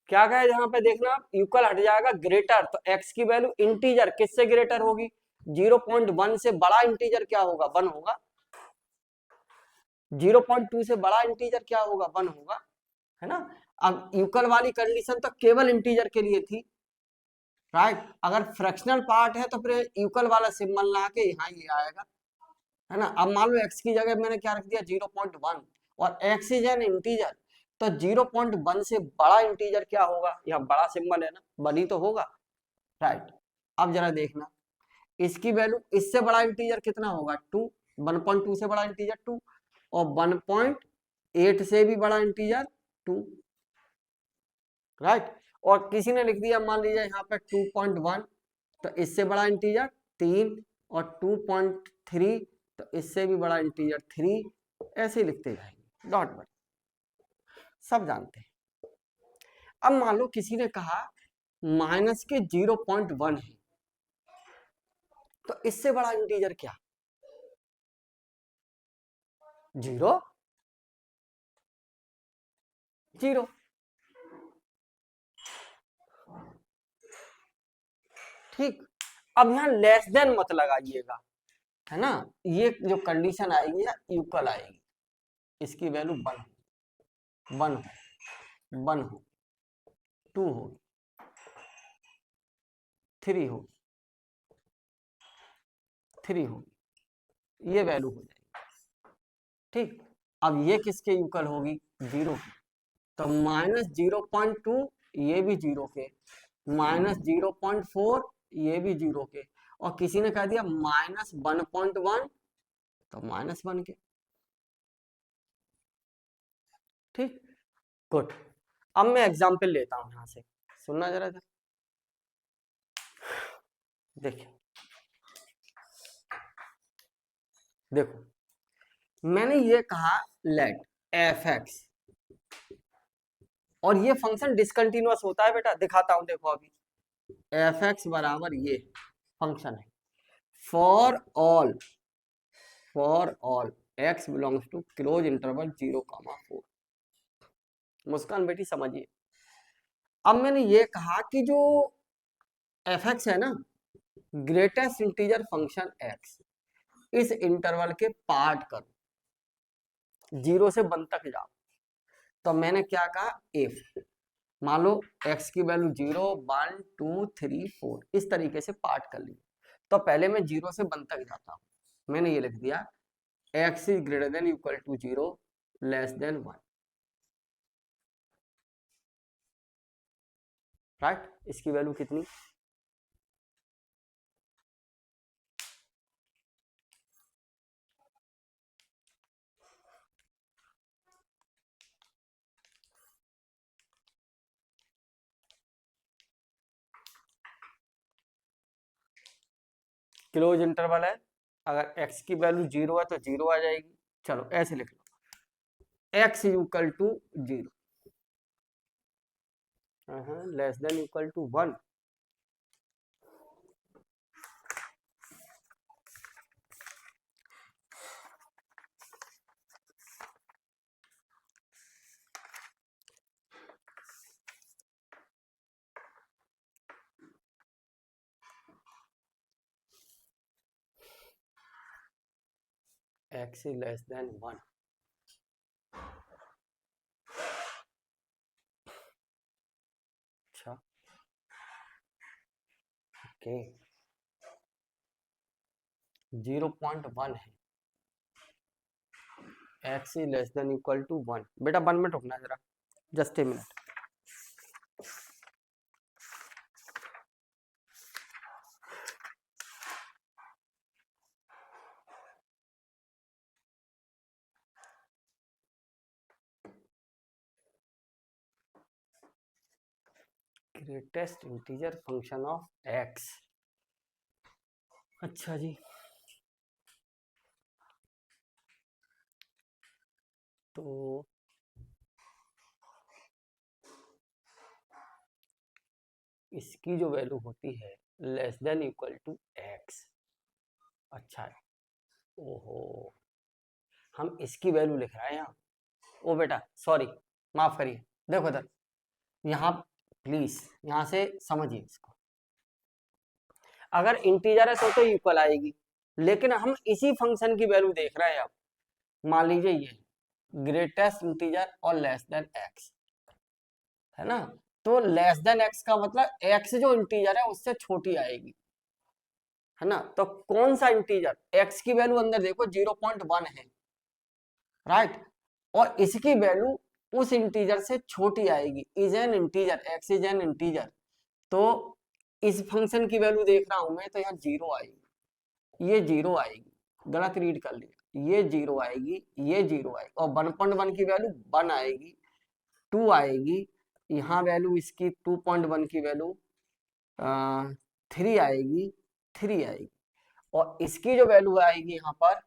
क्या कहे यहाँ पे देखना, इक्वल हट जाएगा ग्रेटर, तो x की वैल्यू इंटीजर किससे ग्रेटर होगी, 0.1 से बड़ा इंटीजर क्या होगा, 1 होगा। 0.2 से बड़ा इंटीजर क्या होगा, 1 होगा, है ना। अब इक्वल वाली कंडीशन तो केवल इंटीजर के लिए थी, राइट। अगर फ्रैक्शनल पार्ट है तो फिर इक्वल वाला सिंबल ला के यहाँ ये आएगा, है ना। अब मान लो x की जगह मैंने क्या रख दिया, 0.1, और x इज एन इंटीजर, तो 0.1 से बड़ा इंटीजर क्या होगा, यहाँ बड़ा सिंबल है ना, 1 ही तो होगा, राइट। अब जरा देखना, इसकी वैल्यू इससे बड़ा इंटीजर कितना होगा, 2, 1.2 से बड़ा इंटीजर 2, और 1.8 से भी बड़ा इंटीजर 2, राइट। और किसी ने लिख दिया मान लीजिए यहाँ पे 2.1, तो इससे बड़ा इंटीजर 3, और 2.3, तो इससे भी बड़ा इंटीजर 3, ऐसे ही लिखते जाएंगे, डॉट बट सब जानते हैं। अब मान लो किसी ने कहा माइनस के 0.1 है, तो इससे बड़ा इंटीजर क्या, 0, 0, ठीक। अब यहाँ लेस देन मत लगाइएगा, है ना, ये जो कंडीशन आएगी ना इक्वल आएगी, इसकी वैल्यू 1 हो, 1 हो, 1 हो, 2 हो, 3 हो, 3 हो, ये वैल्यू हो जाएगी, ठीक। अब ये किसके इक्वल होगी, 0 की, तो -0.2 ये भी 0 के, -0.4 ये भी 0 के, और किसी ने कह दिया -1.1, तो -1 के, ठीक, गुड। अब मैं एग्जाम्पल लेता हूं यहां से, सुनना जरा इधर, देखिए, देखो मैंने ये कहा लेट f(x), और ये फंक्शन डिसकंटिन्यूअस होता है बेटा, दिखाता हूं, देखो अभी f(x) बराबर ये फंक्शन है, for all x belongs to close interval 0,4। Muskan बेटी समझिए, अब मैंने ये कहा कि जो f(x) है ना, ग्रेटेस्ट इंटीजर फंक्शन x, इस इंटरवल के पार्ट करो, 0 से 1 तक जाओ, तो मैंने क्या कहा, इफ मान लो x की वैल्यू 0, 1, 2, 3, 4 इस तरीके से पार्ट कर ली, तो पहले मैं 0 से 1 तक जाता हूं, मैंने ये लिख दिया x is greater than equal to 0 less than 1, right. इसकी वैल्यू कितनी, क्लोज इंटरवल है, अगर x की वैल्यू 0 है तो 0 आ जाएगी, चलो ऐसे लिख लो, x equal to 0 less than equal to 1, x is less than 1, अच्छा ओके, 0.1 है, x is less than equal to 1, बेटा 1 मिनट रुकना जरा, just a minute. Greatest integer function of X. अच्छा जी, तो इसकी जो वैल्यू होती है less than equal to X. अच्छा है, ओहो, हम इसकी वैल्यू लिख रहे हैं यहाँ। ओ बेटा सॉरी, माफ करिए, देखो इधर, यहाँ प्लीज यहाँ से समझिए इसको। अगर इंटीजर है तो इक्वल आएगी, लेकिन हम इसी फंक्शन की वैल्यू देख रहे हैं। अब मान लीजिए ये ग्रेटेस्ट इंटीजर और लेस देन एक्स है ना, तो लेस देन एक्स का मतलब एक्स जो इंटीजर है उससे छोटी आएगी, है ना। तो कौन सा इंटीजर, एक्स की वैल्यू अंदर देखो 0.1 है, राइट, और इसकी वैल्यू उस इंटीजर से छोटी आएगी, is an integer, x is an integer. तो इस फंक्शन की वैल्यू देख रहा हूं मैं, तो यहाँ 0 आएगी, ये 0 आएगी, गलत रीड कर लिया, ये 0 आएगी, ये 0 आएगी, और 1.1 की वैल्यू 1 आएगी, 2 आएगी, यहाँ वैल्यू इसकी 2.1 की वैल्यू 3 आएगी, 3 आएगी, और इसकी जो वैल्यू आएगी यहाँ पर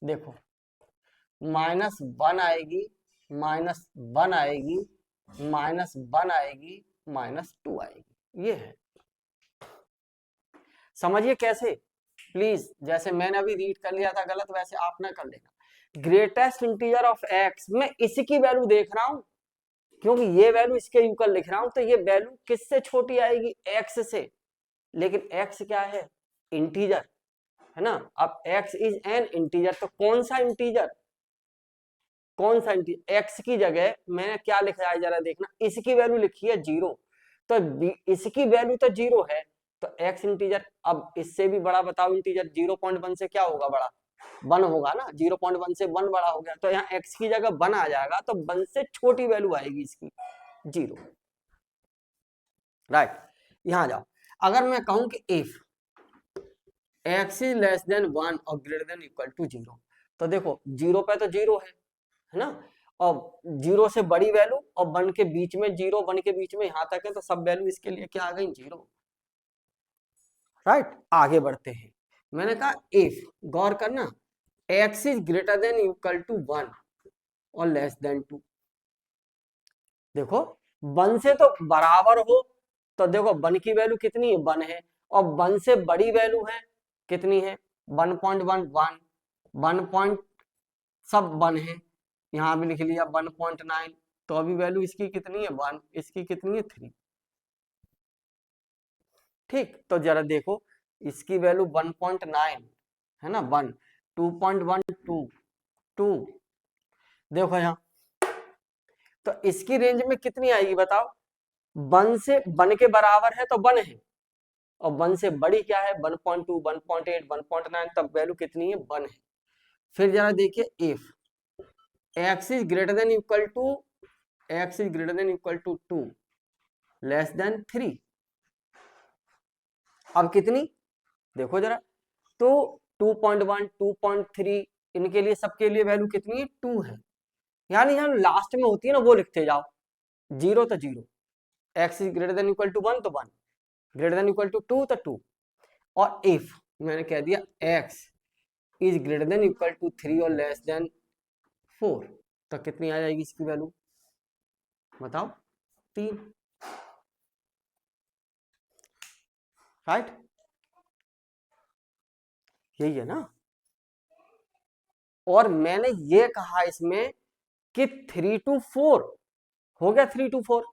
देखो -1 आएगी, -1 आएगी, -1 आएगी, -2 आएगी, ये है। समझिए कैसे, प्लीज, जैसे मैंने अभी रीड कर लिया था गलत, वैसे आप ना कर लेना। ग्रेटेस्ट इंटीजर ऑफ एक्स, मैं इसकी वैल्यू देख रहा हूं, क्योंकि ये वैल्यू इसके यूक्वल लिख रहा हूं, तो ये वैल्यू किससे छोटी आएगी, एक्स से, लेकिन एक्स क्या है, इंटीजर, है ना। अब एक्स इज एन इंटीजर, तो कौन सा इंटीजर, कौन सा इंटीजर, एक्स की जगह मैंने क्या लिखा है जरा देखना, इसकी वैल्यू लिखी है 0, तो इसकी वैल्यू तो 0 है, तो एक्स इंटीजर, अब इससे भी बड़ा बताओ इंटीजर, 0.1 से क्या होगा बड़ा, 1 होगा ना, 0.1 से 1 बड़ा हो गया, तो यहाँ एक्स की जगह 1 आ जाएगा, तो 1 से छोटी वैल्यू आएगी इसकी 0, राइट। यहाँ जाओ, अगर मैं कहूं कि if x is less than 1 और ग्रेटर देन इक्वल टू 0, तो देखो 0 पे तो 0 है ना, और 0 से बड़ी वैल्यू और 1 के बीच में 0, 1 के बीच में यहां तक है, तो सब वैल्यू इसके लिए क्या आ गई, 0, राइट। आगे बढ़ते हैं, मैंने कहा इफ, गौर करना, x is greater than equal to 1 और लेस देन 2, देखो 1 से तो बराबर हो, तो देखो 1 की वैल्यू कितनी है, 1 है, और 1 से बड़ी वैल्यू है कितनी है, 1.1, 1 सब 1 है, यहाँ भी लिख लिया 1.9, तो अभी वैल्यू इसकी कितनी है, 1, इसकी कितनी है, 3, ठीक। तो जरा देखो इसकी वैल्यू 1.9 है ना, 1, 2.1, 2, देखो यहाँ, तो इसकी रेंज में कितनी आएगी बताओ, 1 से 1 के बराबर है तो 1 है, और 1 से बड़ी क्या है, 1.2, 1.8, 1.9, तब वैल्यू कितनी है, 1 है। फिर जरा देखिए if x is greater than equal to, x is greater than equal to 2 less than 3, अब कितनी देखो जरा, तो 2.1, 2.3, इनके लिए सबके लिए वैल्यू कितनी है, 2 है, यानी हम लास्ट में होती है ना वो लिखते जाओ, 0 तो 0, x is greater than equal to 1 तो 1, ग्रेटर देन इक्वल टू 2 तो 2, और इफ मैंने कह दिया x is greater than equal to 3 और लेस देन 4, तो कितनी आ जाएगी इसकी वैल्यू बताओ, 3, राइट, यही है ना। और मैंने ये कहा इसमें कि 3 to 4 हो गया, 3 to 4,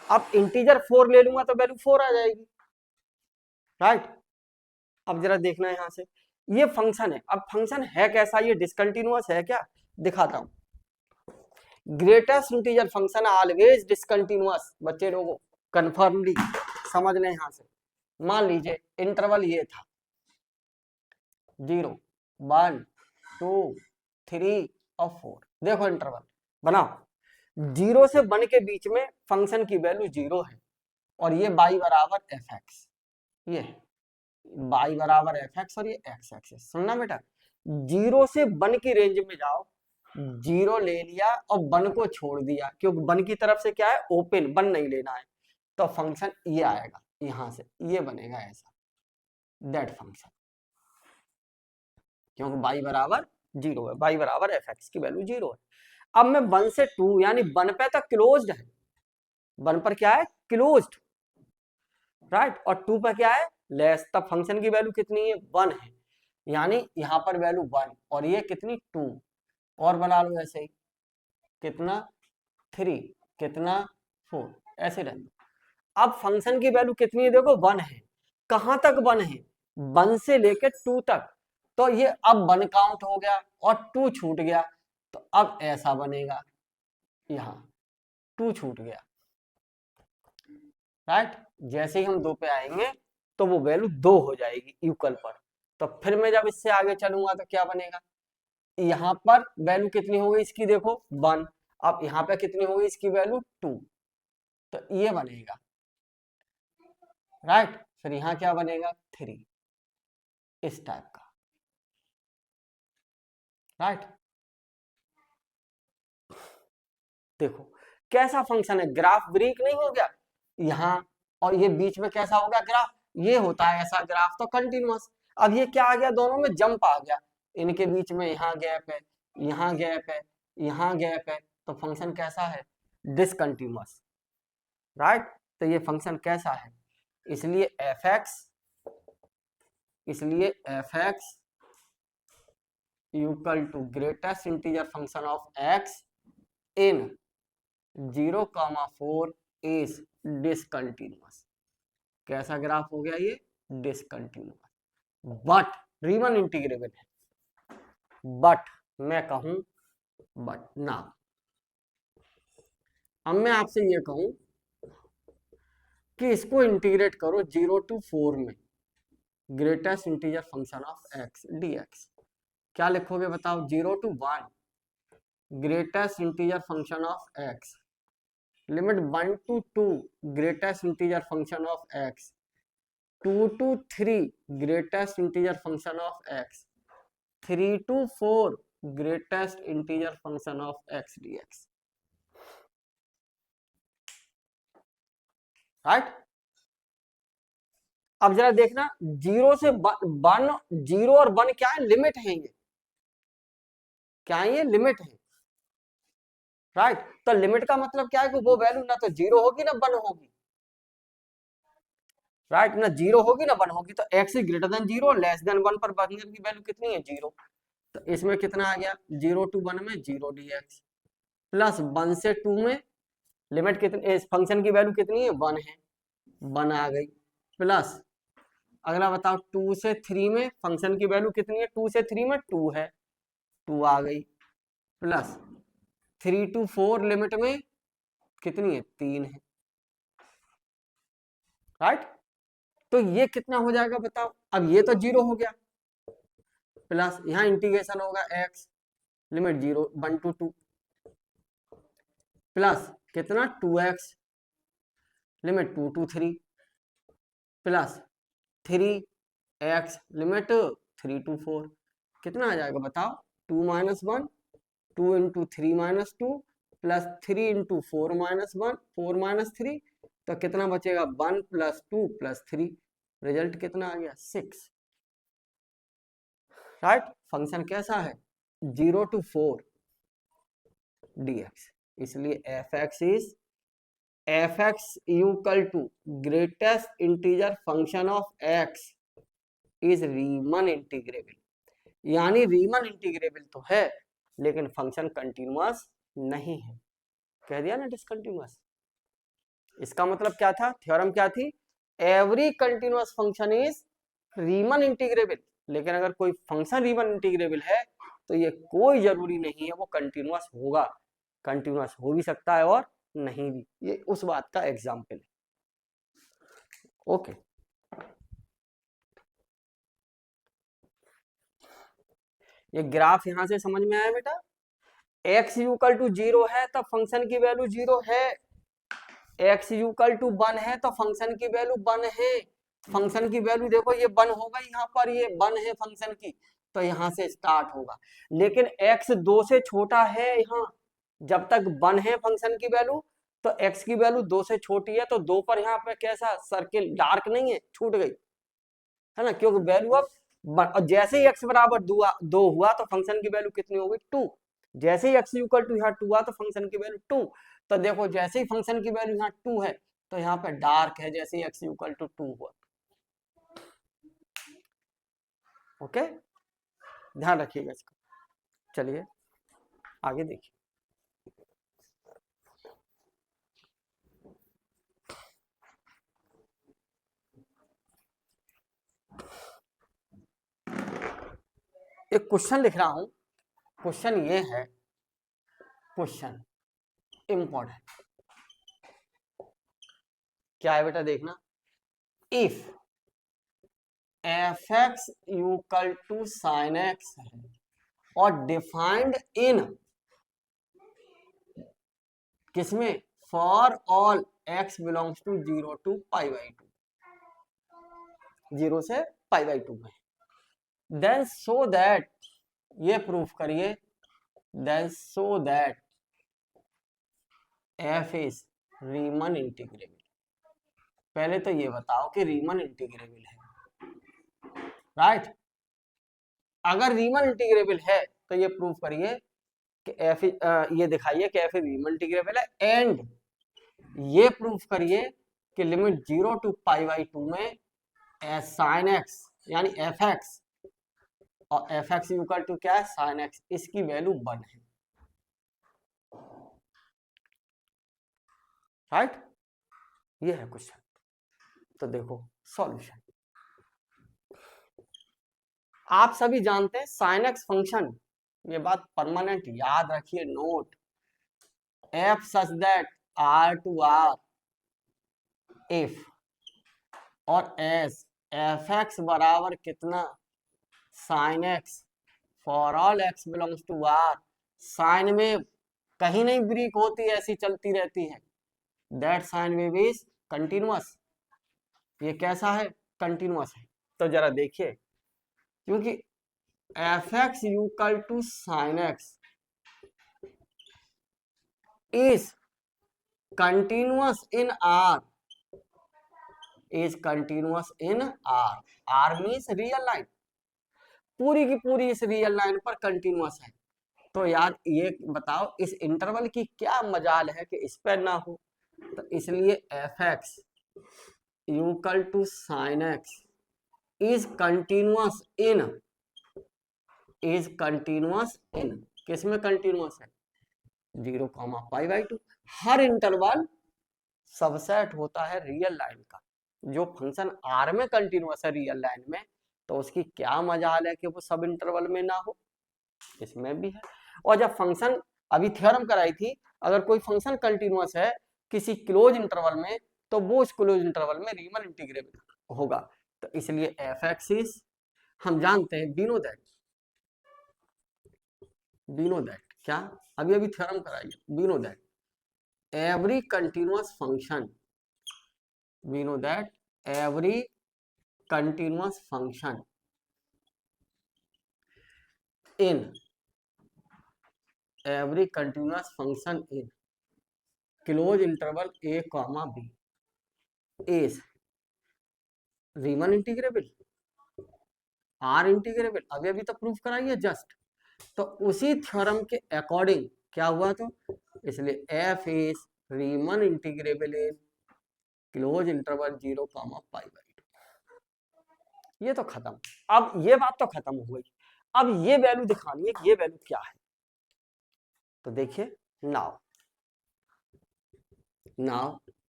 अब इंटीजर 4 ले लूंगा तो वैल्यू 4 आ जाएगी, राइट। अब जरा देखना है यहां से, ये फंक्शन है, अब फंक्शन है कैसा, ये डिसकंटिन्यूअस है क्या, दिखाता हूं। Greatest integer function always discontinuous, बच्चे लोगों कंफर्मली समझ लें यहां से। मान लीजिए इंटरवल ये था 0, 1, 2, 3 और 4, देखो इंटरवल बनाओ, 0 से 1 के बीच में फंक्शन की वैल्यू 0 है, और ये y बराबर एफ एक्स, ये है y बराबर एफ एक्स, और ये एक्स एक्सिस। सुनना बेटा, 0 से 1 की रेंज में जाओ, जीरो ले लिया और 1 को छोड़ दिया, क्योंकि 1 की तरफ से क्या है, ओपन, 1 नहीं लेना है, तो फंक्शन ये आएगा, यहां से ये बनेगा ऐसा, दैट फंक्शन, क्योंकि y बराबर 0 है, y बराबर fx की वैल्यू 0 है। अब मैं 1 से 2 यानी 1 पे तक क्लोज्ड है, 1 पर क्या है, क्लोज्ड, राइट, और 2 पर क्या है, लेस, तब फंक्शन की वैल्यू कितनी है, 1 है, यानी यहां पर वैल्यू 1 और ये कितनी 2, और बना लो ऐसे ही, कितना 3, कितना 4, ऐसे रहना। अब फंक्शन की वैल्यू कितनी है, देखो 1 है, कहां तक 1 है, 1 से लेकर 2 तक, तो ये अब 1 काउंट हो गया और 2 छूट गया, तो अब ऐसा बनेगा, यहां 2 छूट गया, राइट। जैसे ही हम 2 पे आएंगे तो वो वैल्यू 2 हो जाएगी इक्वल पर, तो फिर मैं जब इससे आगे चलूंगा तो क्या बनेगा, यहां पर वैल्यू कितनी हो गई इसकी, देखो 1, अब यहां पे कितनी हो गई इसकी वैल्यू 2, तो ये बनेगा, राइट, फिर यहां क्या बनेगा 3, इस टाइप का, राइट। देखो कैसा फंक्शन है, ग्राफ ब्रेक नहीं हो गया यहां, और ये बीच में कैसा हो गया ग्राफ, ये होता है ऐसा ग्राफ, तो कंटिन्यूअस। अब ये क्या आ गया, दोनों में जंप आ गया, इनके बीच में यहाँ गैप है, यहाँ गैप है, यहाँ गैप है, तो फंक्शन कैसा है, डिसकंटिन्यूअस, राइट। तो ये फंक्शन कैसा है, इसलिए F x equal to greatest integer function of X in 0,4 is discontinuous. कैसा ग्राफ हो गया ये, डिसकंटिन्यूअस, बट रीमन इंटीग्रेबल है, बट मैं कहूं, बट ना, अब मैं आपसे ये कहूं कि इसको इंटीग्रेट करो 0 to 4 में, greatest integer function of x dx, क्या लिखोगे बताओ, 0 to 1 greatest integer function of x, limit 1 to 2 greatest integer function of x, 2 to 3 greatest integer function of x, 3 to 4 greatest integer function of x dx, right. अब जरा देखना, 0 से 1, 0 और 1 क्या है, लिमिट है, ये क्या है, ये लिमिट है, राइट। तो लिमिट का मतलब क्या है कि वो वैल्यू ना तो 0 होगी ना 1 होगी, राइट, ना 0 होगी ना 1 होगी, तो x is greater than 0 less than 1 पर फंक्शन की वैल्यू कितनी है, 0, तो इसमें कितना आ गया, 0 to 1 में 0 dx, प्लस 1 से 2 में लिमिट कितनी, इस फंक्शन की वैल्यू कितनी है, 1 है, 1 आ गई, प्लस अगला बताओ 2 से 3 में फंक्शन की वैल्यू कितनी है, 2 से 3 में 2 है, 2 आ गई, प्लस 3 to 4 लिमिट में कितनी है, 3 है, राइट। तो ये कितना हो जाएगा बताओ, अब ये तो 0 हो गया, प्लस यहाँ इंटीग्रेशन होगा x, लिमिट 0 1 to 2, प्लस कितना 2x, limit 2 to 3, plus 3x, limit 3 to 4, कितना आ जाएगा बताओ, 2 - 1, 2 into 3 - 2, प्लस 3 into 4 - 1, 4 - 3, तो कितना बचेगा, 1 + 2 + 3, रिजल्ट कितना आ गया, 6, राइट। फंक्शन कैसा है, 0 to 4 dx, इसलिए F x equal to greatest integer function of x is Riemann integrable, यानी रीमन इंटीग्रेबल तो है लेकिन फंक्शन कंटिन्यूअस नहीं है, कह दिया ना डिसकंटिन्यूअस। इसका मतलब क्या था, थ्योरम क्या थी, every continuous function is Riemann integrable, लेकिन अगर कोई फंक्शन रीमन इंटीग्रेबल है तो ये कोई जरूरी नहीं है वो कंटिन्यूअस होगा, कंटिन्यूअस हो भी सकता है और नहीं भी, ये उस बात का एग्जाम्पल है, ओके। ये ग्राफ यहां से समझ में आया बेटा, x इक्वल टू 0 है तो फंक्शन की वैल्यू 0 है, x इक्वल टू 1 है तो फंक्शन की वैल्यू 1 है, फंक्शन की वैल्यू देखो ये 1 हो गई, यहाँ पर ये 1 है फंक्शन की, तो यहाँ से स्टार्ट होगा, लेकिन x 2 से छोटा है यहाँ, जब तक 1 है फंक्शन की वैल्यू तो x की वैल्यू 2 से छोटी है, तो 2 पर यहाँ पे कैसा सर्किल डार्क नहीं है, छूट गई है ना, क्योंकि वैल्यू अब और जैसे ही x बराबर 2 हुआ तो फंक्शन की वैल्यू कितनी हो गई 2। जैसे ही x इक्वल टू यहाँ 2 हुआ तो फंक्शन की वैल्यू 2। तो देखो जैसे ही फंक्शन की वैल्यू यहाँ 2 है तो यहाँ पे डार्क है जैसे ही x इक्वल टू 2 हुआ। ओके, ध्यान रखिएगा इसका। चलिए आगे देखिए। एक क्वेश्चन लिख रहा हूं, क्वेश्चन ये है, क्वेश्चन इंपॉर्टेंट क्या है बेटा, देखना। If f x equal to sine x है और डिफाइंड इन किसमें, for all x belongs to 0 to pi by 2, 0 से पाई बाई 2 में, देन सो दैट, ये प्रूफ करिए, then so that f is Riemann integrable. पहले तो ये बताओ कि रीमन इंटीग्रेबल है, राइट? अगर रीमन इंटीग्रेबल है तो ये प्रूफ करिए कि एफ, ये दिखाइए कि एफ रीमन इंटीग्रेबल है, एंड ये प्रूफ करिए कि लिमिट 0 टू पाई बाई 2 में साइन एक्स यानी एफ एक्स, और एफ एक्स इक्वल टू क्या है, साइन एक्स, इसकी वैल्यू 1 है, राइट? ये है क्वेश्चन। तो देखो सॉल्यूशन, आप सभी जानते हैं साइन एक्स फंक्शन, ये बात परमानेंट याद रखिए, note, F such that R to R if और एस एफ एक्स बराबर कितना, sine X for all x belongs to R, sine में कहीं नहीं ब्रेक होती, ऐसी चलती रहती है, that sine wave is continuous, ये कैसा है, कंटिन्यूअस है। तो जरा देखिए, क्योंकि F x equal to sine x is continuous in R, is continuous in R, R means real line, पूरी की पूरी इस रियल लाइन पर कंटिन्यूअस है। तो यार ये बताओ इस इंटरवल की क्या मजाल है कि इस पर ना हो, तो इसलिए F x equal to sine x is continuous in, is continuous in, किसमें कंटिन्यूअस है, 0 पाई बाई 2। हर इंटरवल सबसेट होता है रियल लाइन का, जो फंक्शन आर में कंटिन्यूअस है रियल लाइन में, तो उसकी क्या मजाल है कि वो सब इंटरवल में ना हो, इसमें भी है। और जब फंक्शन, अभी थ्योरम कराई थी, अगर कोई फंक्शन कंटिन्यूअस है किसी क्लोज इंटरवल में तो वो उस क्लोज इंटरवल में रीमन इंटीग्रेबल होगा। तो इसलिए एफ एक्स इज, हम जानते हैं, वी नो दैट क्या, अभी अभी थ्योरम कराइए, we know that every continuous function, we know that every continuous function in, every continuous function in close interval a comma b is Riemann integrable, R integrable, अभी अभी तो proof कराइए just. तो उसी थ्योरम के according क्या हुआ, तो इसलिए f is Riemann integrable in close interval 0 pi by 2। ये तो खत्म, अब ये बात तो खत्म हो गई। अब ये वैल्यू दिखानी है कि ये वैल्यू क्या है। तो देखिए, नाउ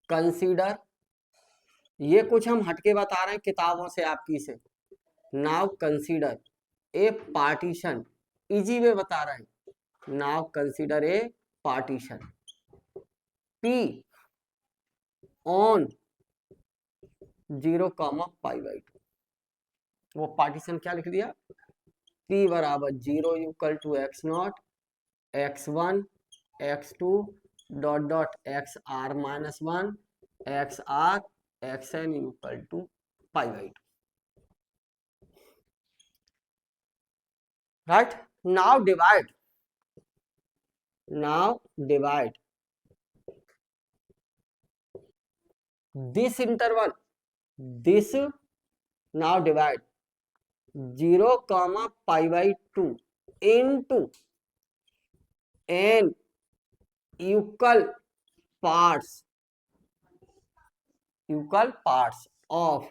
कंसीडर, ये कुछ हम हटके बता रहे हैं किताबों से आपकी से। Now consider a partition, easy way बता रहे हैं। Now consider a partition P on 0 pi by 2। वो पार्टीशन क्या लिख दिया, P बराबर 0 equal to x0 x1 x2 dot dot xr minus 1 xr xn equal to pi by 2। right? Now divide this interval, this, now divide 0 comma pi by 2 into n equal parts of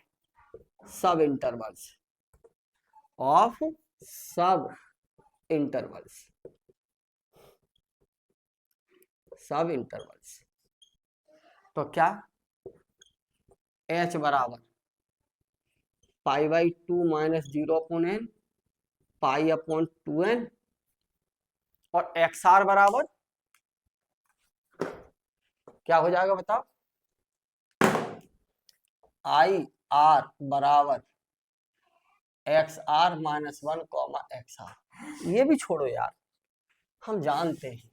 sub intervals तो क्या h बराबर pi by 2 minus 0 upon n, pi upon 2n, और xr बराबर क्या हो जाएगा बताओ, I R बराबर X R minus 1 comma X R. ये भी छोड़ो यार, हम जानते हैं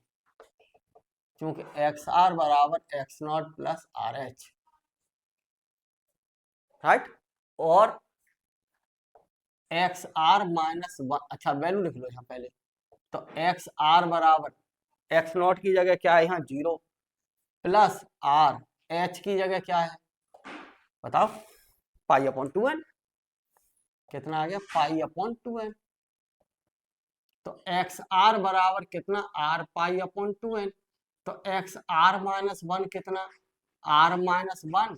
क्योंकि एक्स आर बराबर X not plus are H, right, और एक्स आर माइनस 1, अच्छा वैल्यू लिख लो यहाँ पहले, तो एक्स आर बराबर एक्स नॉट की जगह क्या है यहाँ 0 प्लस आर एच की जगह क्या है बताओ, पाई अपॉन 2n, कितना आ गया पाई अपॉन 2n, तो एक्स आर बराबर कितना आर पाई अपॉन 2n, तो एक्स आर माइनस 1 कितना R minus 1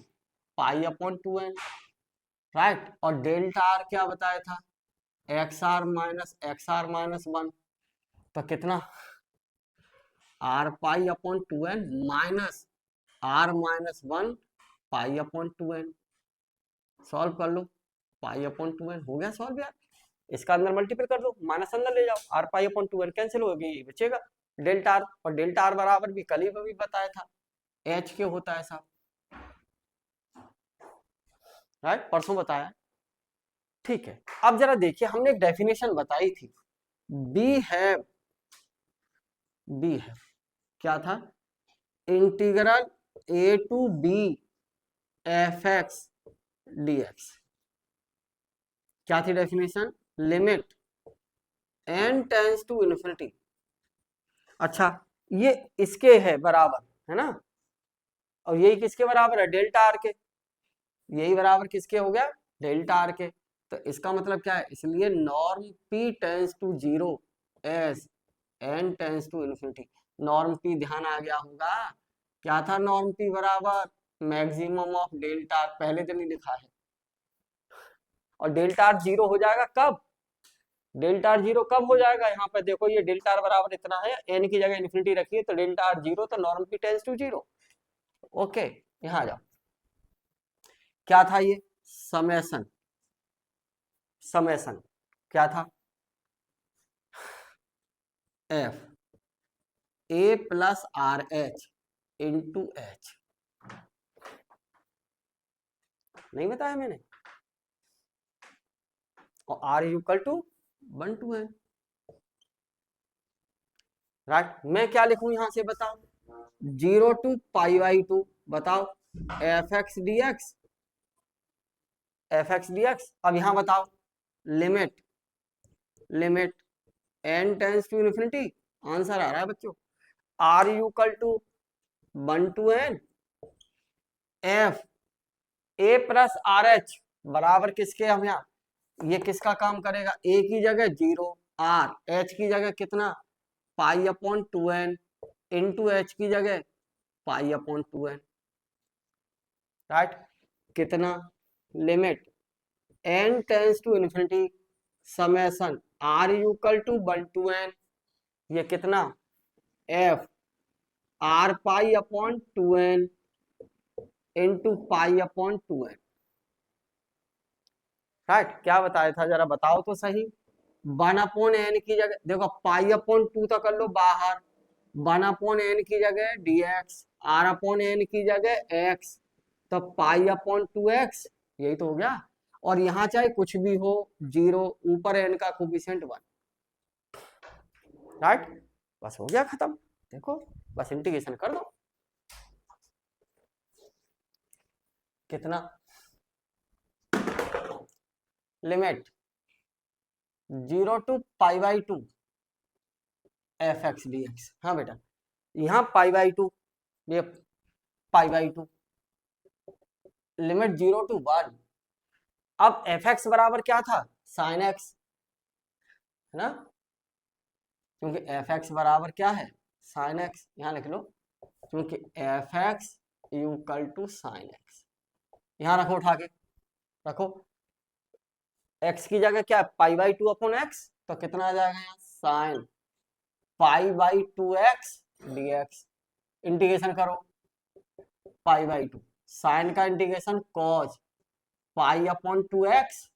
pi upon 2n, right, और डेल्टा आर क्या बताया था एक्स आर माइनस 1, तो कितना R pi upon 2n minus R minus 1 pi upon 2n, solve कर लो, पाई अपॉन 2n हो गया सॉल्व यार, इसका अंदर मल्टीपल कर दो, माइनस अंदर ले जाओ, are pi upon 2n cancel होगी, बचेगा डेल्टा आर, और डेल्टा आर बराबर भी कल ही भी बताया था एच के होता है साहब, राइट, परसों बताया, ठीक है। अब जरा देखिए हमने एक डेफिनेशन बताई थी, बी है क्या था, integral A to B F x D X, क्या थी definition, limit n tends to infinity, अच्छा ये इसके है बराबर है ना, और यही किसके बराबर है डेल्टा आर के, यही बराबर किसके हो गया डेल्टा आर के, तो इसका मतलब क्या है, इसलिए norm p tends to 0 S n tends to infinity, norm p ध्यान आ गया होगा, क्या था नॉर्म p बराबर मैक्सिमम ऑफ डेल्टा आर, पहले दिन ही लिखा है, और डेल्टा आर 0 हो जाएगा कब, डेल्टा आर 0 कब हो जाएगा, यहाँ पे देखो ये डेल्टा आर बराबर इतना है, n की जगह इन्फिनिटी रखिए तो डेल्टा आर 0, तो norm p tends to 0, okay, यहाँ जाओ, क्या था ये समेशन क्या था f a plus are H into H, नहीं बताया मैंने, और r equal to 1 to n, right, मैं क्या लिखूं यहां से बताओ, 0 टू पाई बाई 2, बताओ एफ एक्स डी एक्स, अब यहां बताओ limit n tends to infinity, answer आ रहा है बच्चों, r equal to 1 to n f a plus are h बराबर किसके, हम यहाँ ये किसका काम करेगा, a की जगह 0 r, h की जगह कितना पाई अपॉन 2n इंटू एच की जगह पाई अपॉन 2n, राइट, कितना limit n tends to infinity summation r equal to 1 to n, ये कितना f r pi upon 2n into pi upon 2n, right, क्या बताया था जरा बताओ तो सही, 1 अपॉन n की जगह देखो पाई अपॉन 2 तो कर लो बाहर, 1 अपॉन n की जगह dx, r अपॉन n की जगह x, तो पाई अपॉन 2x, यही तो हो गया, और यहाँ चाहे कुछ भी हो 0, ऊपर n का कोफिशिएंट 1, राइट, बस हो गया खत्म, देखो बस इंटीग्रेशन कर दो, कितना limit 0 to pi by 2 F x D X. हाँ बेटा, यहाँ पाई बाई 2, ये पाई बाई 2, लिमिट 0 टू 1। अब एफ एक्स बराबर क्या था, साइन एक्स, है ना, क्योंकि एफ एक्स बराबर क्या है, साइन एक्स। यहाँ लिख लो, क्योंकि F x equal to sine X. यहाँ रखो, उठा के रखो, एक्स की जगह क्या है, पाई बाई 2 अपॉन एक्स, तो कितना आ जाएगा यहाँ, sine pi by 2 X D X. Integration करो, पाई बाई 2, साइन का integration cos pi upon 2 X,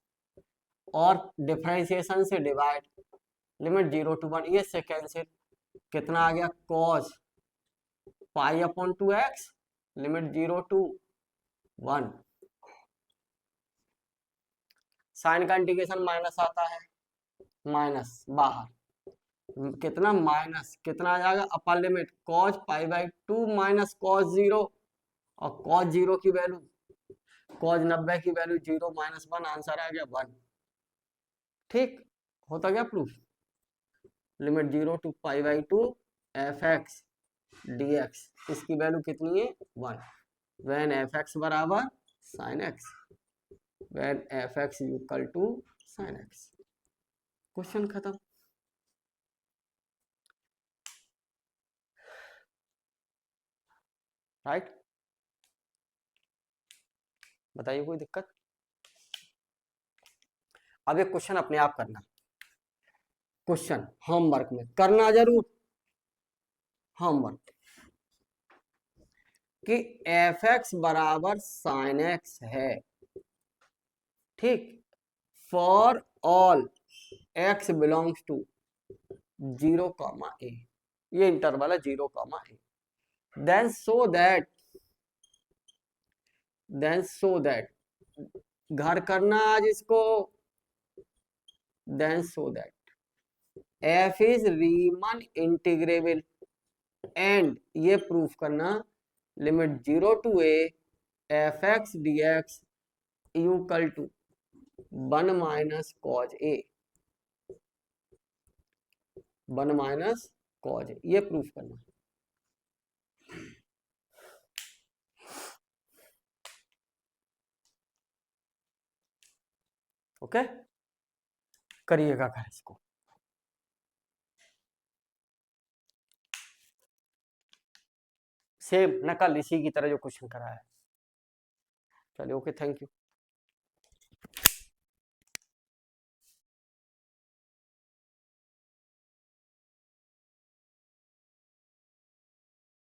और डिफरेंशिएशन से डिवाइड, लिमिट 0 टू 1, ये से कैंसिल, कितना आ गया, cos pi upon 2 X, limit 0 to 1। Sine का इंटीग्रेशन माइनस आता है, माइनस बाहर, कितना माइनस, कितना आ जाएगा, upper limit cos pi by 2 minus cos 0, और कॉज 0 की वैल्यू, कॉज 90 की वैल्यू 0 माइनस 1, आंसर आ गया 1। ठीक, होता गया proof. Limit 0 to pi by 2 F x D X, इसकी वैल्यू कितनी है, 1। व्हेन एफ एक्स बराबर sine X, when F x equal to sine X. Question खत्म। राइट, बताइए कोई दिक्कत। अब ये क्वेश्चन अपने आप करना, क्वेश्चन होमवर्क में करना जरूर, होमवर्क, कि एफ एक्स बराबर साइन एक्स है, ठीक, for all x belongs to 0 comma a, ये इंटरवल है 0 comma a, then so that घर करना आज इसको, then so that f is Riemann integrable, and ये प्रूफ करना, limit 0 to a f x D x equal to 1 minus cos a, 1 minus cos a, ये proof करना। Okay, करिएगा घर इसको। सेम नकल इसी की तरह जो क्वेश्चन करा है। चलिए, ओके, थैंक यू।